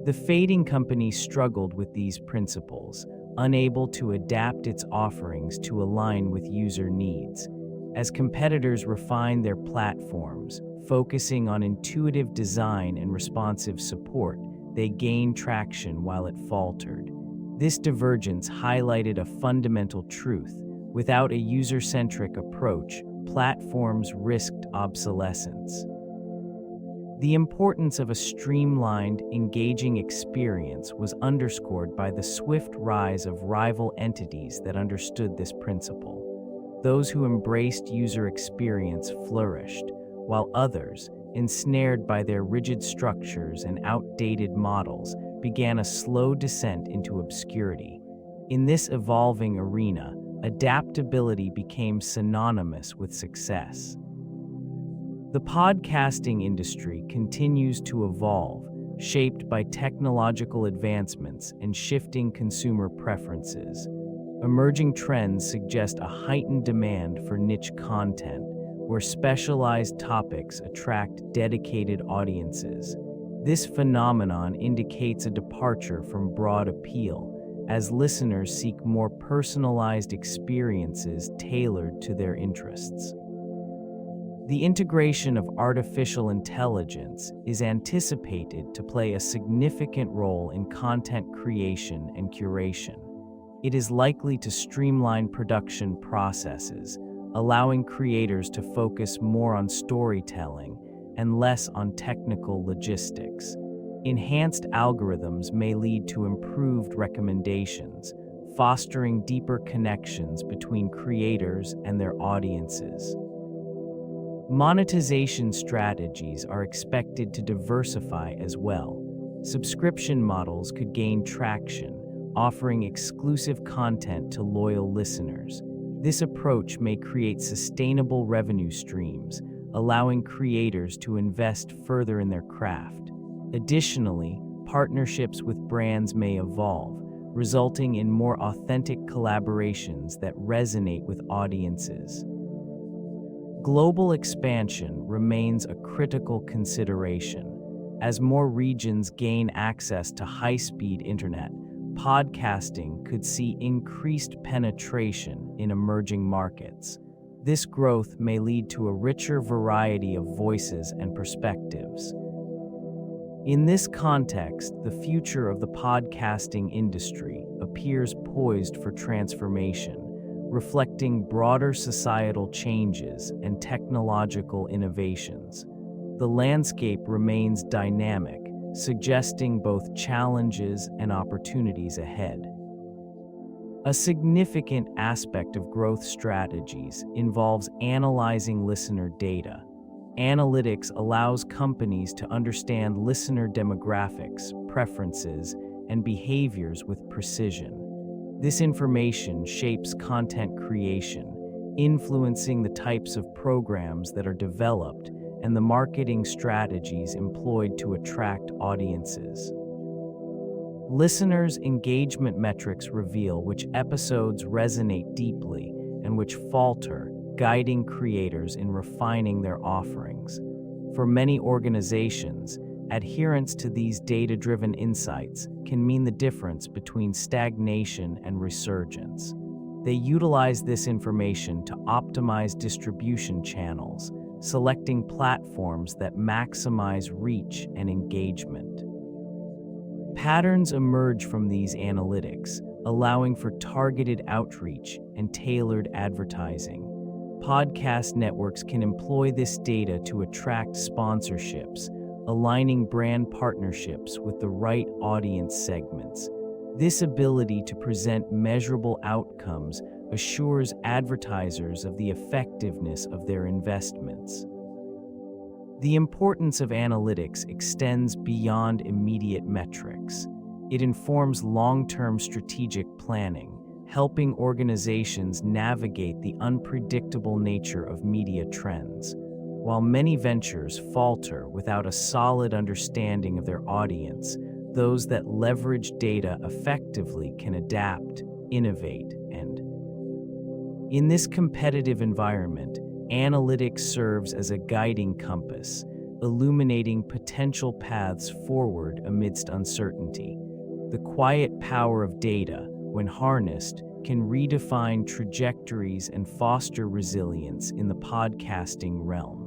The fading company struggled with these principles, unable to adapt its offerings to align with user needs. As competitors refined their platforms, focusing on intuitive design and responsive support, they gained traction while it faltered. This divergence highlighted a fundamental truth. Without a user-centric approach, platforms risked obsolescence. The importance of a streamlined, engaging experience was underscored by the swift rise of rival entities that understood this principle. Those who embraced user experience flourished, while others, ensnared by their rigid structures and outdated models, began a slow descent into obscurity. In this evolving arena, adaptability became synonymous with success. The podcasting industry continues to evolve, shaped by technological advancements and shifting consumer preferences. Emerging trends suggest a heightened demand for niche content, where specialized topics attract dedicated audiences. This phenomenon indicates a departure from broad appeal, as listeners seek more personalized experiences tailored to their interests. The integration of artificial intelligence is anticipated to play a significant role in content creation and curation. It is likely to streamline production processes, allowing creators to focus more on storytelling and less on technical logistics. Enhanced algorithms may lead to improved recommendations, fostering deeper connections between creators and their audiences. Monetization strategies are expected to diversify as well. Subscription models could gain traction, offering exclusive content to loyal listeners. This approach may create sustainable revenue streams, allowing creators to invest further in their craft. Additionally, partnerships with brands may evolve, resulting in more authentic collaborations that resonate with audiences. Global expansion remains a critical consideration. As more regions gain access to high-speed internet, podcasting could see increased penetration in emerging markets. This growth may lead to a richer variety of voices and perspectives. In this context, the future of the podcasting industry appears poised for transformation, reflecting broader societal changes and technological innovations. The landscape remains dynamic, suggesting both challenges and opportunities ahead. A significant aspect of growth strategies involves analyzing listener data. Analytics allows companies to understand listener demographics, preferences, and behaviors with precision. This information shapes content creation, influencing the types of programs that are developed and the marketing strategies employed to attract audiences. Listeners' engagement metrics reveal which episodes resonate deeply and which falter, guiding creators in refining their offerings. For many organizations, adherence to these data-driven insights can mean the difference between stagnation and resurgence. They utilize this information to optimize distribution channels, selecting platforms that maximize reach and engagement. Patterns emerge from these analytics, allowing for targeted outreach and tailored advertising. Podcast networks can employ this data to attract sponsorships, aligning brand partnerships with the right audience segments. This ability to present measurable outcomes assures advertisers of the effectiveness of their investments. The importance of analytics extends beyond immediate metrics. It informs long-term strategic planning, helping organizations navigate the unpredictable nature of media trends. While many ventures falter without a solid understanding of their audience, those that leverage data effectively can adapt, innovate, and in this competitive environment, analytics serves as a guiding compass, illuminating potential paths forward amidst uncertainty. The quiet power of data, when harnessed, can redefine trajectories and foster resilience in the podcasting realm.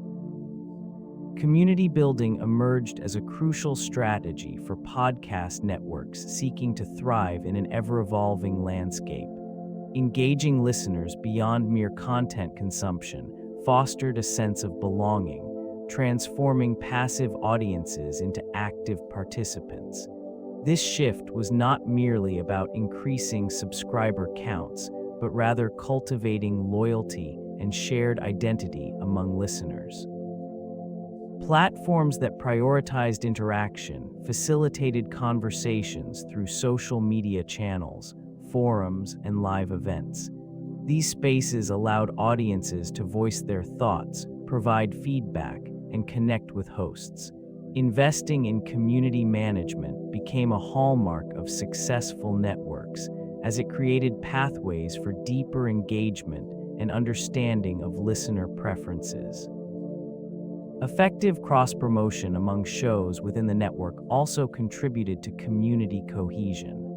Community building emerged as a crucial strategy for podcast networks seeking to thrive in an ever-evolving landscape. Engaging listeners beyond mere content consumption fostered a sense of belonging, transforming passive audiences into active participants. This shift was not merely about increasing subscriber counts, but rather cultivating loyalty and shared identity among listeners. Platforms that prioritized interaction facilitated conversations through social media channels, forums, and live events. These spaces allowed audiences to voice their thoughts, provide feedback, and connect with hosts. Investing in community management became a hallmark of successful networks, as it created pathways for deeper engagement and understanding of listener preferences. Effective cross-promotion among shows within the network also contributed to community cohesion.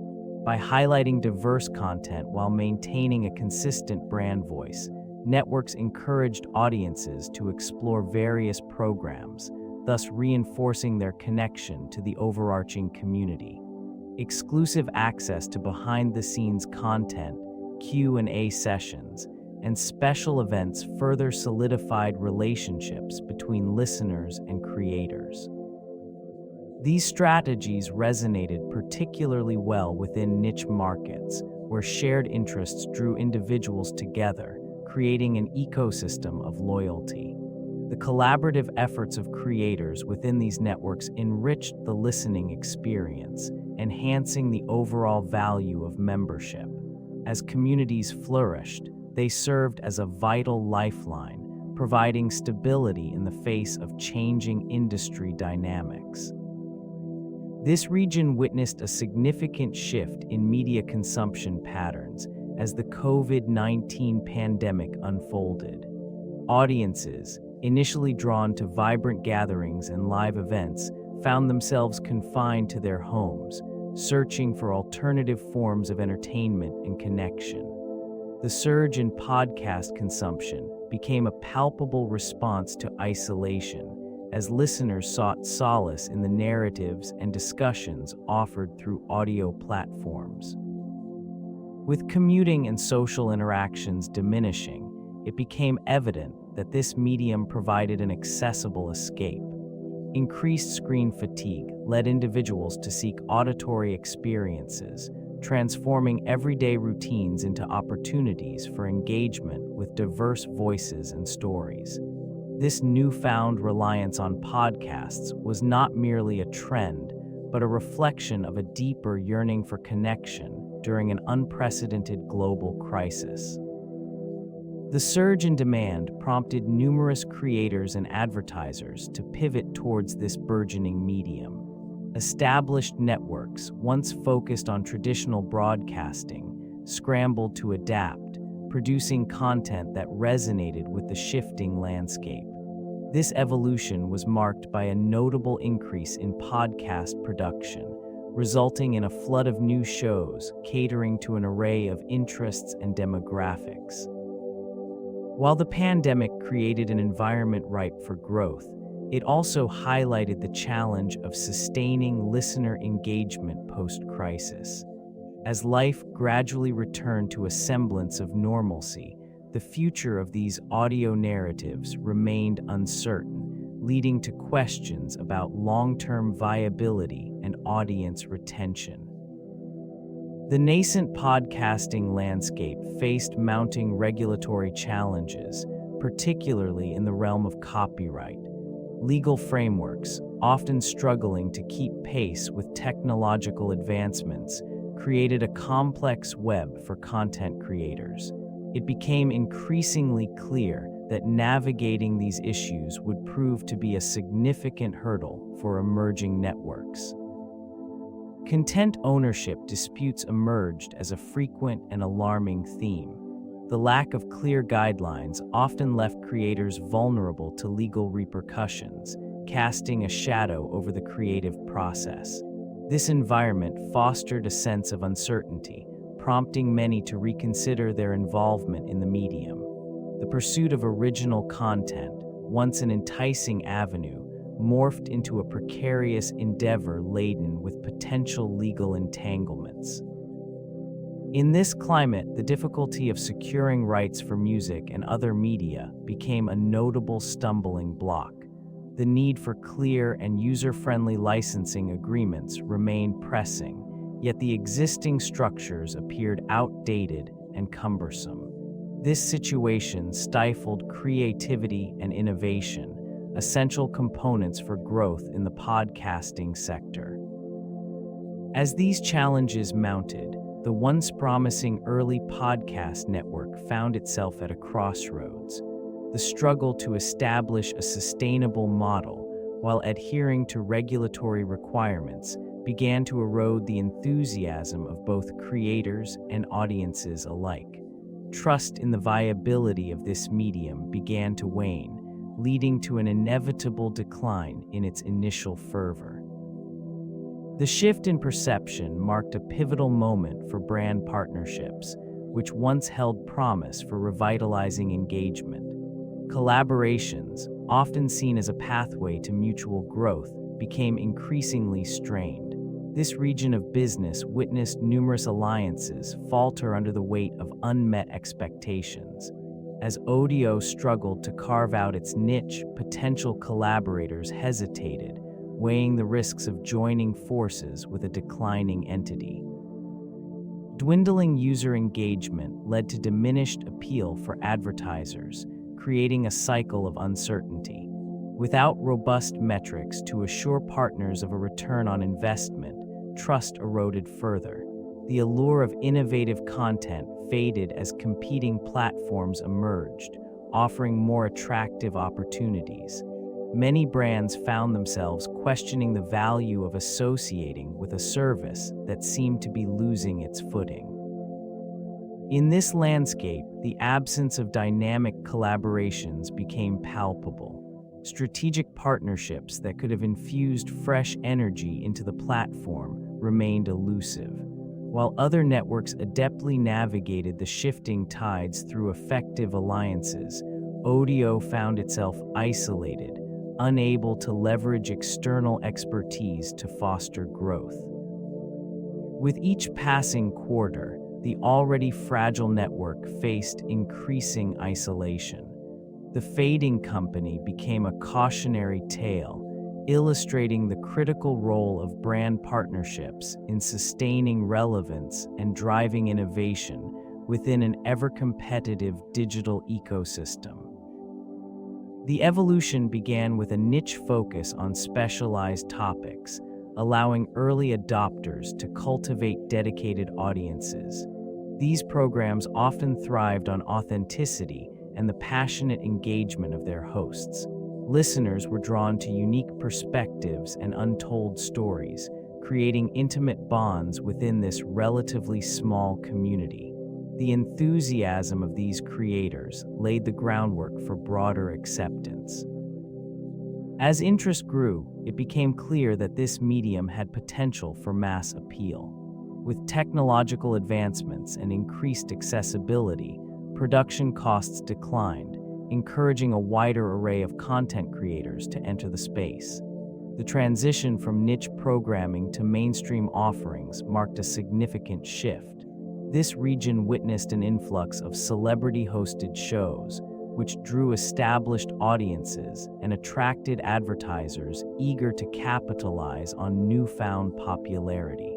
By highlighting diverse content while maintaining a consistent brand voice, networks encouraged audiences to explore various programs, thus reinforcing their connection to the overarching community. Exclusive access to behind-the-scenes content, Q&A sessions, and special events further solidified relationships between listeners and creators. These strategies resonated particularly well within niche markets, where shared interests drew individuals together, creating an ecosystem of loyalty. The collaborative efforts of creators within these networks enriched the listening experience, enhancing the overall value of membership. As communities flourished, they served as a vital lifeline, providing stability in the face of changing industry dynamics. This region witnessed a significant shift in media consumption patterns as the COVID-19 pandemic unfolded. Audiences, initially drawn to vibrant gatherings and live events, found themselves confined to their homes, searching for alternative forms of entertainment and connection. The surge in podcast consumption became a palpable response to isolation, as listeners sought solace in the narratives and discussions offered through audio platforms. With commuting and social interactions diminishing, it became evident that this medium provided an accessible escape. Increased screen fatigue led individuals to seek auditory experiences, transforming everyday routines into opportunities for engagement with diverse voices and stories. This newfound reliance on podcasts was not merely a trend, but a reflection of a deeper yearning for connection during an unprecedented global crisis. The surge in demand prompted numerous creators and advertisers to pivot towards this burgeoning medium. Established networks, once focused on traditional broadcasting, scrambled to adapt, producing content that resonated with the shifting landscape. This evolution was marked by a notable increase in podcast production, resulting in a flood of new shows catering to an array of interests and demographics. While the pandemic created an environment ripe for growth, it also highlighted the challenge of sustaining listener engagement post-crisis. As life gradually returned to a semblance of normalcy, the future of these audio narratives remained uncertain, leading to questions about long-term viability and audience retention. The nascent podcasting landscape faced mounting regulatory challenges, particularly in the realm of copyright. Legal frameworks, often struggling to keep pace with technological advancements, created a complex web for content creators. It became increasingly clear that navigating these issues would prove to be a significant hurdle for emerging networks. Content ownership disputes emerged as a frequent and alarming theme. The lack of clear guidelines often left creators vulnerable to legal repercussions, casting a shadow over the creative process. This environment fostered a sense of uncertainty, prompting many to reconsider their involvement in the medium. The pursuit of original content, once an enticing avenue, morphed into a precarious endeavor laden with potential legal entanglements. In this climate, the difficulty of securing rights for music and other media became a notable stumbling block. The need for clear and user-friendly licensing agreements remained pressing, yet the existing structures appeared outdated and cumbersome. This situation stifled creativity and innovation, essential components for growth in the podcasting sector. As these challenges mounted, the once promising early podcast network found itself at a crossroads. The struggle to establish a sustainable model while adhering to regulatory requirements began to erode the enthusiasm of both creators and audiences alike. Trust in the viability of this medium began to wane, leading to an inevitable decline in its initial fervor. The shift in perception marked a pivotal moment for brand partnerships, which once held promise for revitalizing engagement. Collaborations, often seen as a pathway to mutual growth, became increasingly strained. This region of business witnessed numerous alliances falter under the weight of unmet expectations. As Odeo struggled to carve out its niche, potential collaborators hesitated, weighing the risks of joining forces with a declining entity. Dwindling user engagement led to diminished appeal for advertisers, creating a cycle of uncertainty. Without robust metrics to assure partners of a return on investment, trust eroded further. The allure of innovative content faded as competing platforms emerged, offering more attractive opportunities. Many brands found themselves questioning the value of associating with a service that seemed to be losing its footing. In this landscape, the absence of dynamic collaborations became palpable. Strategic partnerships that could have infused fresh energy into the platform remained elusive. While other networks adeptly navigated the shifting tides through effective alliances, Odeo found itself isolated, unable to leverage external expertise to foster growth. With each passing quarter, the already fragile network faced increasing isolation. The fading company became a cautionary tale, illustrating the critical role of brand partnerships in sustaining relevance and driving innovation within an ever-competitive digital ecosystem. The evolution began with a niche focus on specialized topics, allowing early adopters to cultivate dedicated audiences. These programs often thrived on authenticity and the passionate engagement of their hosts. Listeners were drawn to unique perspectives and untold stories, creating intimate bonds within this relatively small community. The enthusiasm of these creators laid the groundwork for broader acceptance. As interest grew, it became clear that this medium had potential for mass appeal. With technological advancements and increased accessibility, production costs declined, encouraging a wider array of content creators to enter the space. The transition from niche programming to mainstream offerings marked a significant shift. This region witnessed an influx of celebrity-hosted shows, which drew established audiences and attracted advertisers eager to capitalize on newfound popularity.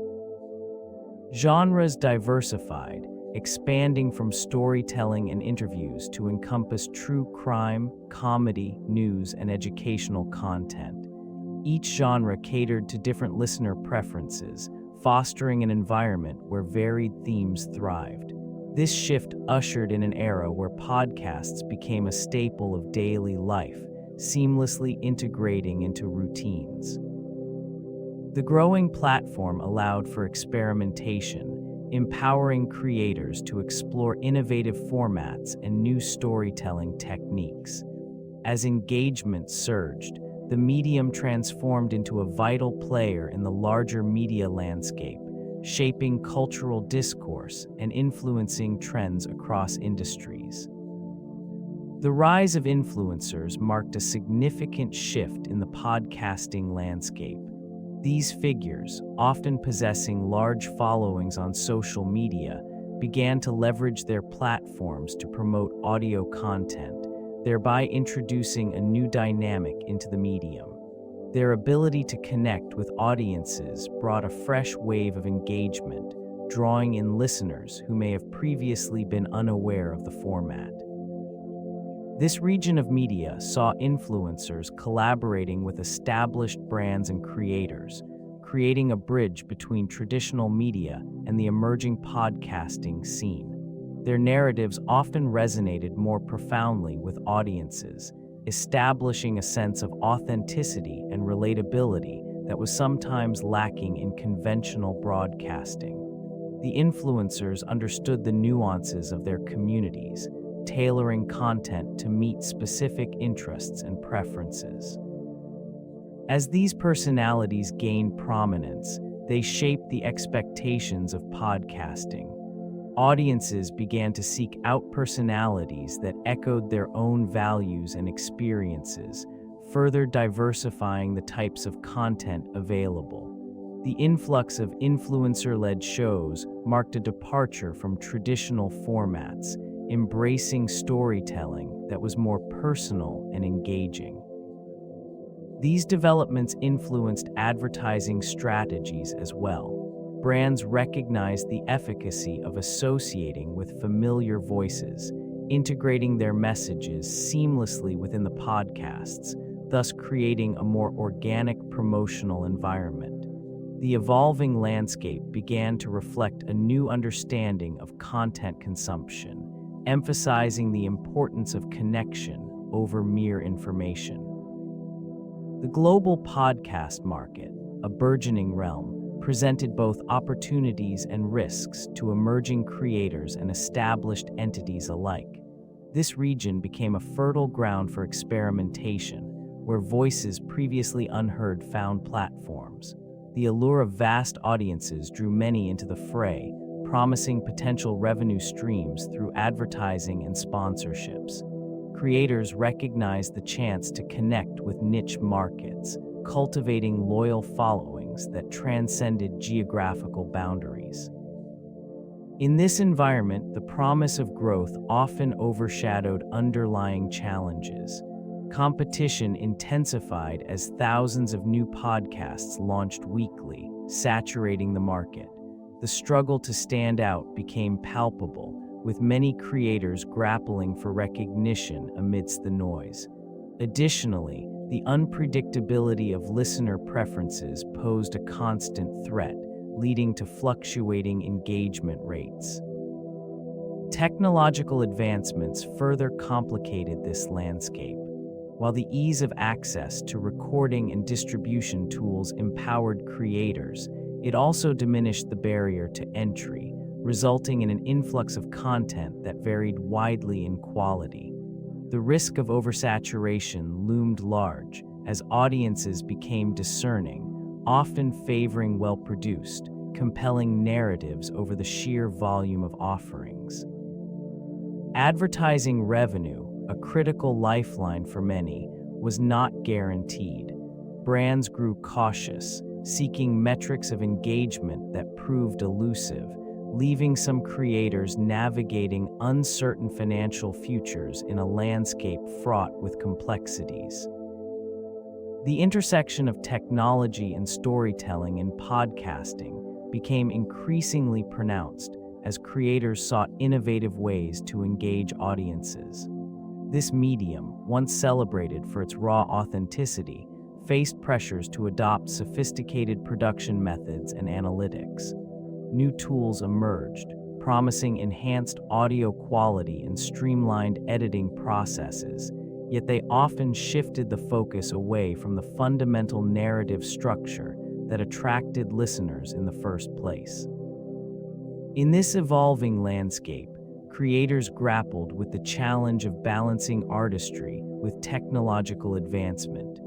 Genres diversified, expanding from storytelling and interviews to encompass true crime, comedy, news, and educational content. Each genre catered to different listener preferences, fostering an environment where varied themes thrived. This shift ushered in an era where podcasts became a staple of daily life, seamlessly integrating into routines. The growing platform allowed for experimentation, empowering creators to explore innovative formats and new storytelling techniques. As engagement surged, the medium transformed into a vital player in the larger media landscape, shaping cultural discourse and influencing trends across industries. The rise of influencers marked a significant shift in the podcasting landscape. These figures, often possessing large followings on social media, began to leverage their platforms to promote audio content, thereby introducing a new dynamic into the medium. Their ability to connect with audiences brought a fresh wave of engagement, drawing in listeners who may have previously been unaware of the format. This region of media saw influencers collaborating with established brands and creators, creating a bridge between traditional media and the emerging podcasting scene. Their narratives often resonated more profoundly with audiences, establishing a sense of authenticity and relatability that was sometimes lacking in conventional broadcasting. The influencers understood the nuances of their communities, tailoring content to meet specific interests and preferences. As these personalities gained prominence, they shaped the expectations of podcasting. Audiences began to seek out personalities that echoed their own values and experiences, further diversifying the types of content available. The influx of influencer-led shows marked a departure from traditional formats, embracing storytelling that was more personal and engaging. These developments influenced advertising strategies as well. Brands recognized the efficacy of associating with familiar voices, integrating their messages seamlessly within the podcasts, thus creating a more organic promotional environment. The evolving landscape began to reflect a new understanding of content consumption, emphasizing the importance of connection over mere information. The global podcast market, a burgeoning realm, presented both opportunities and risks to emerging creators and established entities alike. This region became a fertile ground for experimentation, where voices previously unheard found platforms. The allure of vast audiences drew many into the fray, promising potential revenue streams through advertising and sponsorships. creators recognized the chance to connect with niche markets, cultivating loyal followings that transcended geographical boundaries. In this environment, the promise of growth often overshadowed underlying challenges. Competition intensified as thousands of new podcasts launched weekly, saturating the market. The struggle to stand out became palpable, with many creators grappling for recognition amidst the noise. Additionally, the unpredictability of listener preferences posed a constant threat, leading to fluctuating engagement rates. Technological advancements further complicated this landscape. While the ease of access to recording and distribution tools empowered creators, it also diminished the barrier to entry, resulting in an influx of content that varied widely in quality. The risk of oversaturation loomed large as audiences became discerning, often favoring well-produced, compelling narratives over the sheer volume of offerings. Advertising revenue, a critical lifeline for many, was not guaranteed. Brands grew cautious, seeking metrics of engagement that proved elusive, leaving some creators navigating uncertain financial futures in a landscape fraught with complexities. The intersection of technology and storytelling in podcasting became increasingly pronounced as creators sought innovative ways to engage audiences. This medium, once celebrated for its raw authenticity, faced pressures to adopt sophisticated production methods and analytics. New tools emerged, promising enhanced audio quality and streamlined editing processes, yet they often shifted the focus away from the fundamental narrative structure that attracted listeners in the first place. In this evolving landscape, creators grappled with the challenge of balancing artistry with technological advancement.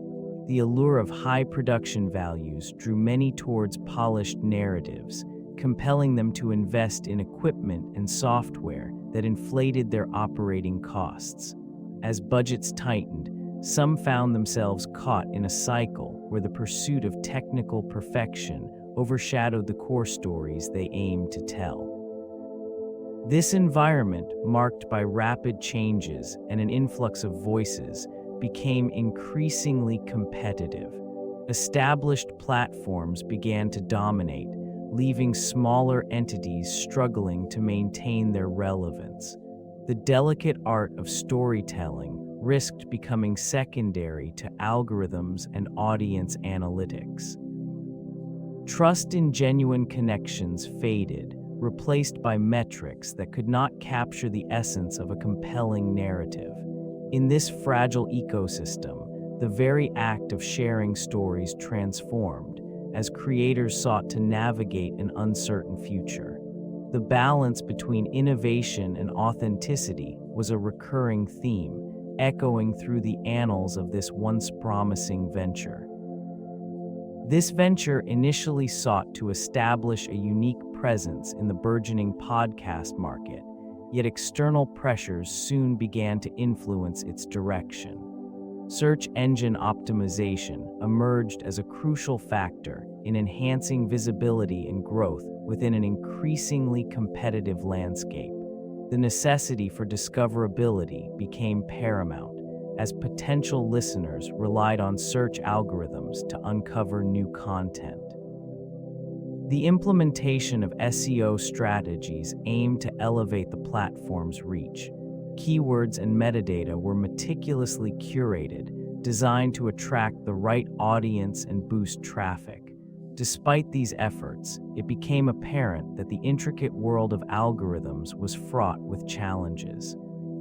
The allure of high production values drew many towards polished narratives, compelling them to invest in equipment and software that inflated their operating costs. As budgets tightened, some found themselves caught in a cycle where the pursuit of technical perfection overshadowed the core stories they aimed to tell. This environment, marked by rapid changes and an influx of voices, became increasingly competitive. Established platforms began to dominate, leaving smaller entities struggling to maintain their relevance. The delicate art of storytelling risked becoming secondary to algorithms and audience analytics. Trust in genuine connections faded, replaced by metrics that could not capture the essence of a compelling narrative. In this fragile ecosystem, the very act of sharing stories transformed as creators sought to navigate an uncertain future. The balance between innovation and authenticity was a recurring theme, echoing through the annals of this once promising venture. This venture initially sought to establish a unique presence in the burgeoning podcast market, yet external pressures soon began to influence its direction. Search engine optimization emerged as a crucial factor in enhancing visibility and growth within an increasingly competitive landscape. The necessity for discoverability became paramount as potential listeners relied on search algorithms to uncover new content. The implementation of SEO strategies aimed to elevate the platform's reach. Keywords and metadata were meticulously curated, designed to attract the right audience and boost traffic. Despite these efforts, it became apparent that the intricate world of algorithms was fraught with challenges.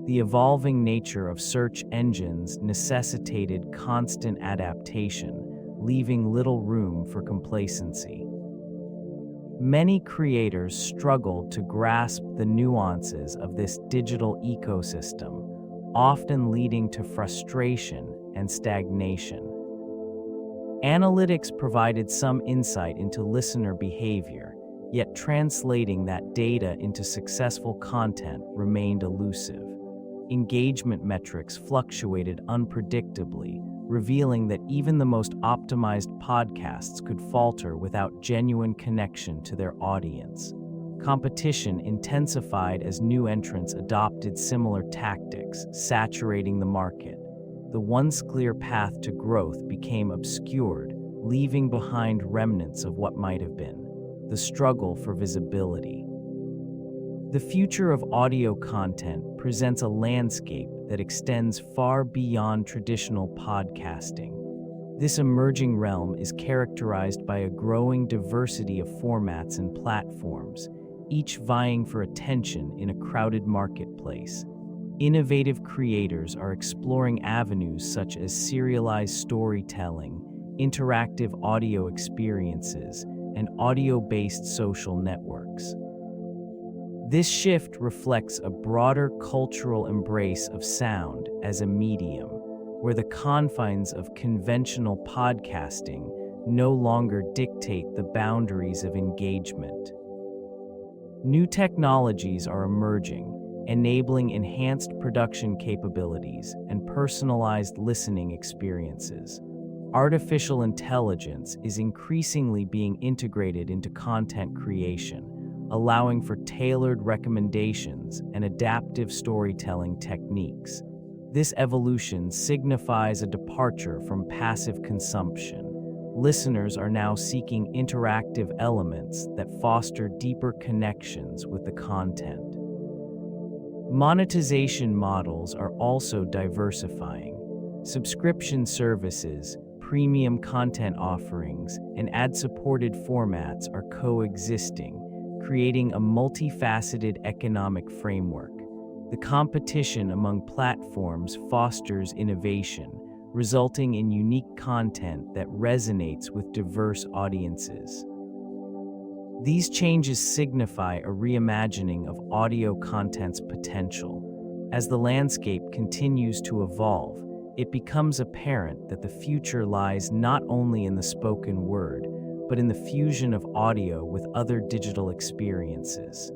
The evolving nature of search engines necessitated constant adaptation, leaving little room for complacency. Many creators struggled to grasp the nuances of this digital ecosystem, often leading to frustration and stagnation. Analytics provided some insight into listener behavior, yet translating that data into successful content remained elusive. engagement metrics fluctuated unpredictably, revealing that even the most optimized podcasts could falter without genuine connection to their audience. Competition intensified as new entrants adopted similar tactics, saturating the market. The once clear path to growth became obscured, leaving behind remnants of what might have been. The struggle for visibility. The future of audio content presents a landscape that extends far beyond traditional podcasting. This emerging realm is characterized by a growing diversity of formats and platforms, each vying for attention in a crowded marketplace. Innovative creators are exploring avenues such as serialized storytelling, interactive audio experiences, and audio-based social networks. This shift reflects a broader cultural embrace of sound as a medium, where the confines of conventional podcasting no longer dictate the boundaries of engagement. New technologies are emerging, enabling enhanced production capabilities and personalized listening experiences. Artificial intelligence is increasingly being integrated into content creation, allowing for tailored recommendations and adaptive storytelling techniques. This evolution signifies a departure from passive consumption. Listeners are now seeking interactive elements that foster deeper connections with the content. Monetization models are also diversifying. Subscription services, premium content offerings, and ad-supported formats are coexisting, creating a multifaceted economic framework. The competition among platforms fosters innovation, resulting in unique content that resonates with diverse audiences. These changes signify a reimagining of audio content's potential. As the landscape continues to evolve, it becomes apparent that the future lies not only in the spoken word, but in the fusion of audio with other digital experiences.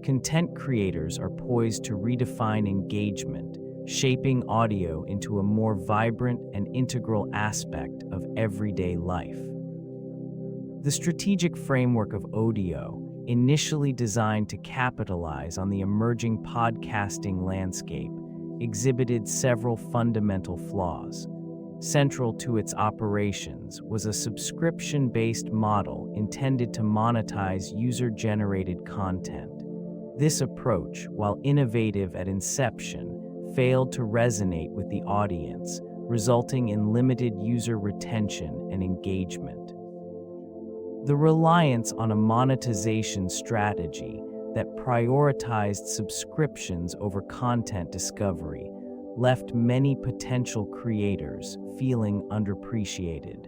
Content creators are poised to redefine engagement, shaping audio into a more vibrant and integral aspect of everyday life. The strategic framework of Odeo, initially designed to capitalize on the emerging podcasting landscape, exhibited several fundamental flaws. Central to its operations was a subscription-based model intended to monetize user-generated content. This approach, while innovative at inception, failed to resonate with the audience, resulting in limited user retention and engagement. The reliance on a monetization strategy that prioritized subscriptions over content discovery left many potential creators feeling underappreciated.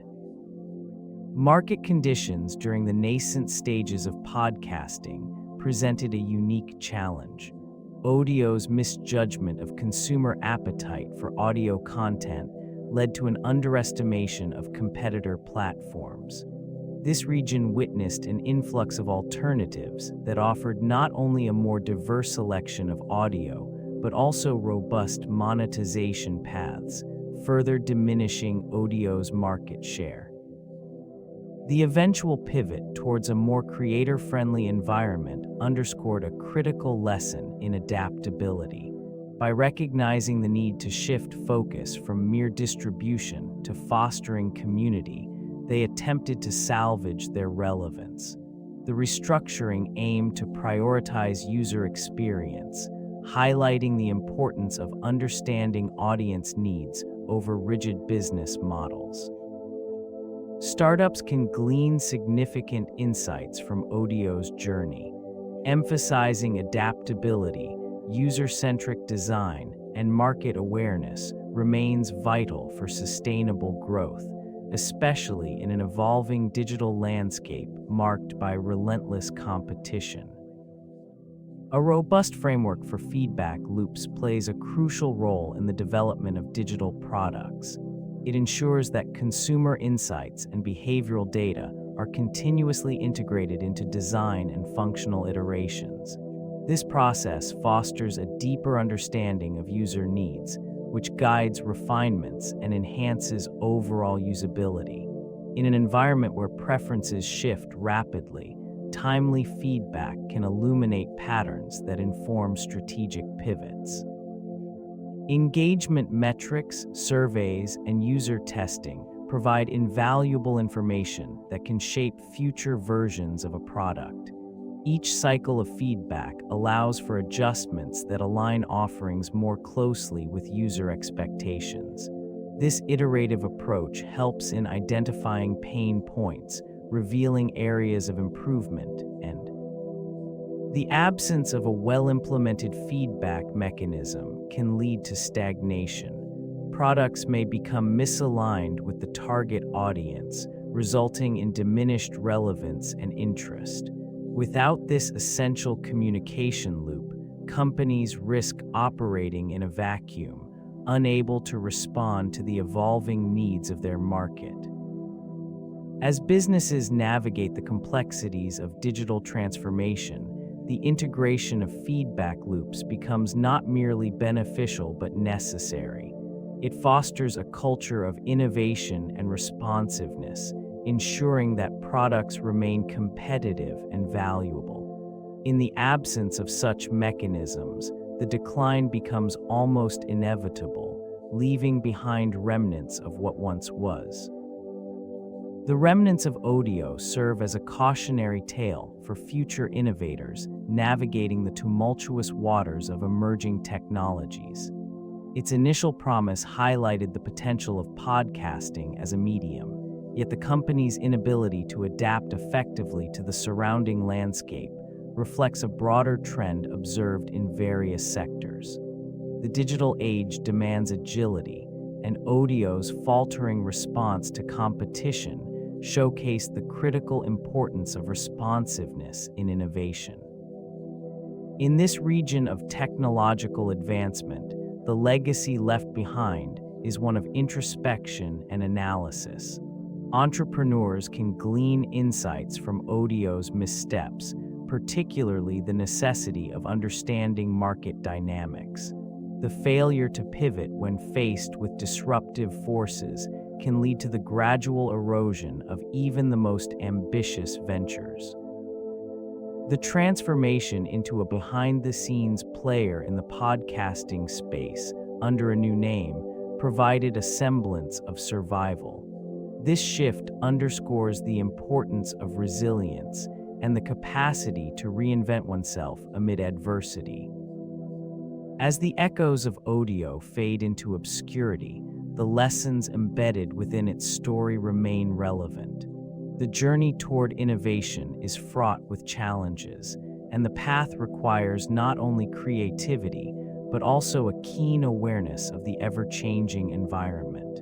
Market conditions during the nascent stages of podcasting presented a unique challenge. Odeo's misjudgment of consumer appetite for audio content led to an underestimation of competitor platforms. This region witnessed an influx of alternatives that offered not only a more diverse selection of audio, but also robust monetization paths, further diminishing Odeo's market share. The eventual pivot towards a more creator-friendly environment underscored a critical lesson in adaptability. By recognizing the need to shift focus from mere distribution to fostering community, they attempted to salvage their relevance. The restructuring aimed to prioritize user experience, highlighting the importance of understanding audience needs over rigid business models. Startups can glean significant insights from Odeo's journey, emphasizing adaptability, user-centric design, and market awareness remains vital for sustainable growth, especially in an evolving digital landscape marked by relentless competition. A robust framework for feedback loops plays a crucial role in the development of digital products. It ensures that consumer insights and behavioral data are continuously integrated into design and functional iterations. This process fosters a deeper understanding of user needs, which guides refinements and enhances overall usability. In an environment where preferences shift rapidly, timely feedback can illuminate patterns that inform strategic pivots. Engagement metrics, surveys, and user testing provide invaluable information that can shape future versions of a product. Each cycle of feedback allows for adjustments that align offerings more closely with user expectations. This iterative approach helps in identifying pain points, revealing areas of improvement, and the absence of a well-implemented feedback mechanism can lead to stagnation. Products may become misaligned with the target audience, resulting in diminished relevance and interest. Without this essential communication loop, companies risk operating in a vacuum, unable to respond to the evolving needs of their market. As businesses navigate the complexities of digital transformation, the integration of feedback loops becomes not merely beneficial but necessary. It fosters a culture of innovation and responsiveness, ensuring that products remain competitive and valuable. In the absence of such mechanisms, the decline becomes almost inevitable, leaving behind remnants of what once was. The remnants of Odeo serve as a cautionary tale for future innovators navigating the tumultuous waters of emerging technologies. Its initial promise highlighted the potential of podcasting as a medium, yet the company's inability to adapt effectively to the surrounding landscape reflects a broader trend observed in various sectors. The digital age demands agility, and Odeo's faltering response to competition showcased the critical importance of responsiveness in innovation. In this region of technological advancement, the legacy left behind is one of introspection and analysis. Entrepreneurs can glean insights from Odeo's missteps, particularly the necessity of understanding market dynamics. The failure to pivot when faced with disruptive forces can lead to the gradual erosion of even the most ambitious ventures. The transformation into a behind-the-scenes player in the podcasting space under a new name provided a semblance of survival. This shift underscores the importance of resilience and the capacity to reinvent oneself amid adversity. As the echoes of Odeo fade into obscurity, the lessons embedded within its story remain relevant. The journey toward innovation is fraught with challenges, and the path requires not only creativity, but also a keen awareness of the ever-changing environment.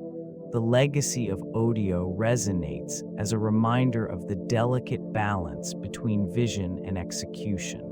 The legacy of Odeo resonates as a reminder of the delicate balance between vision and execution.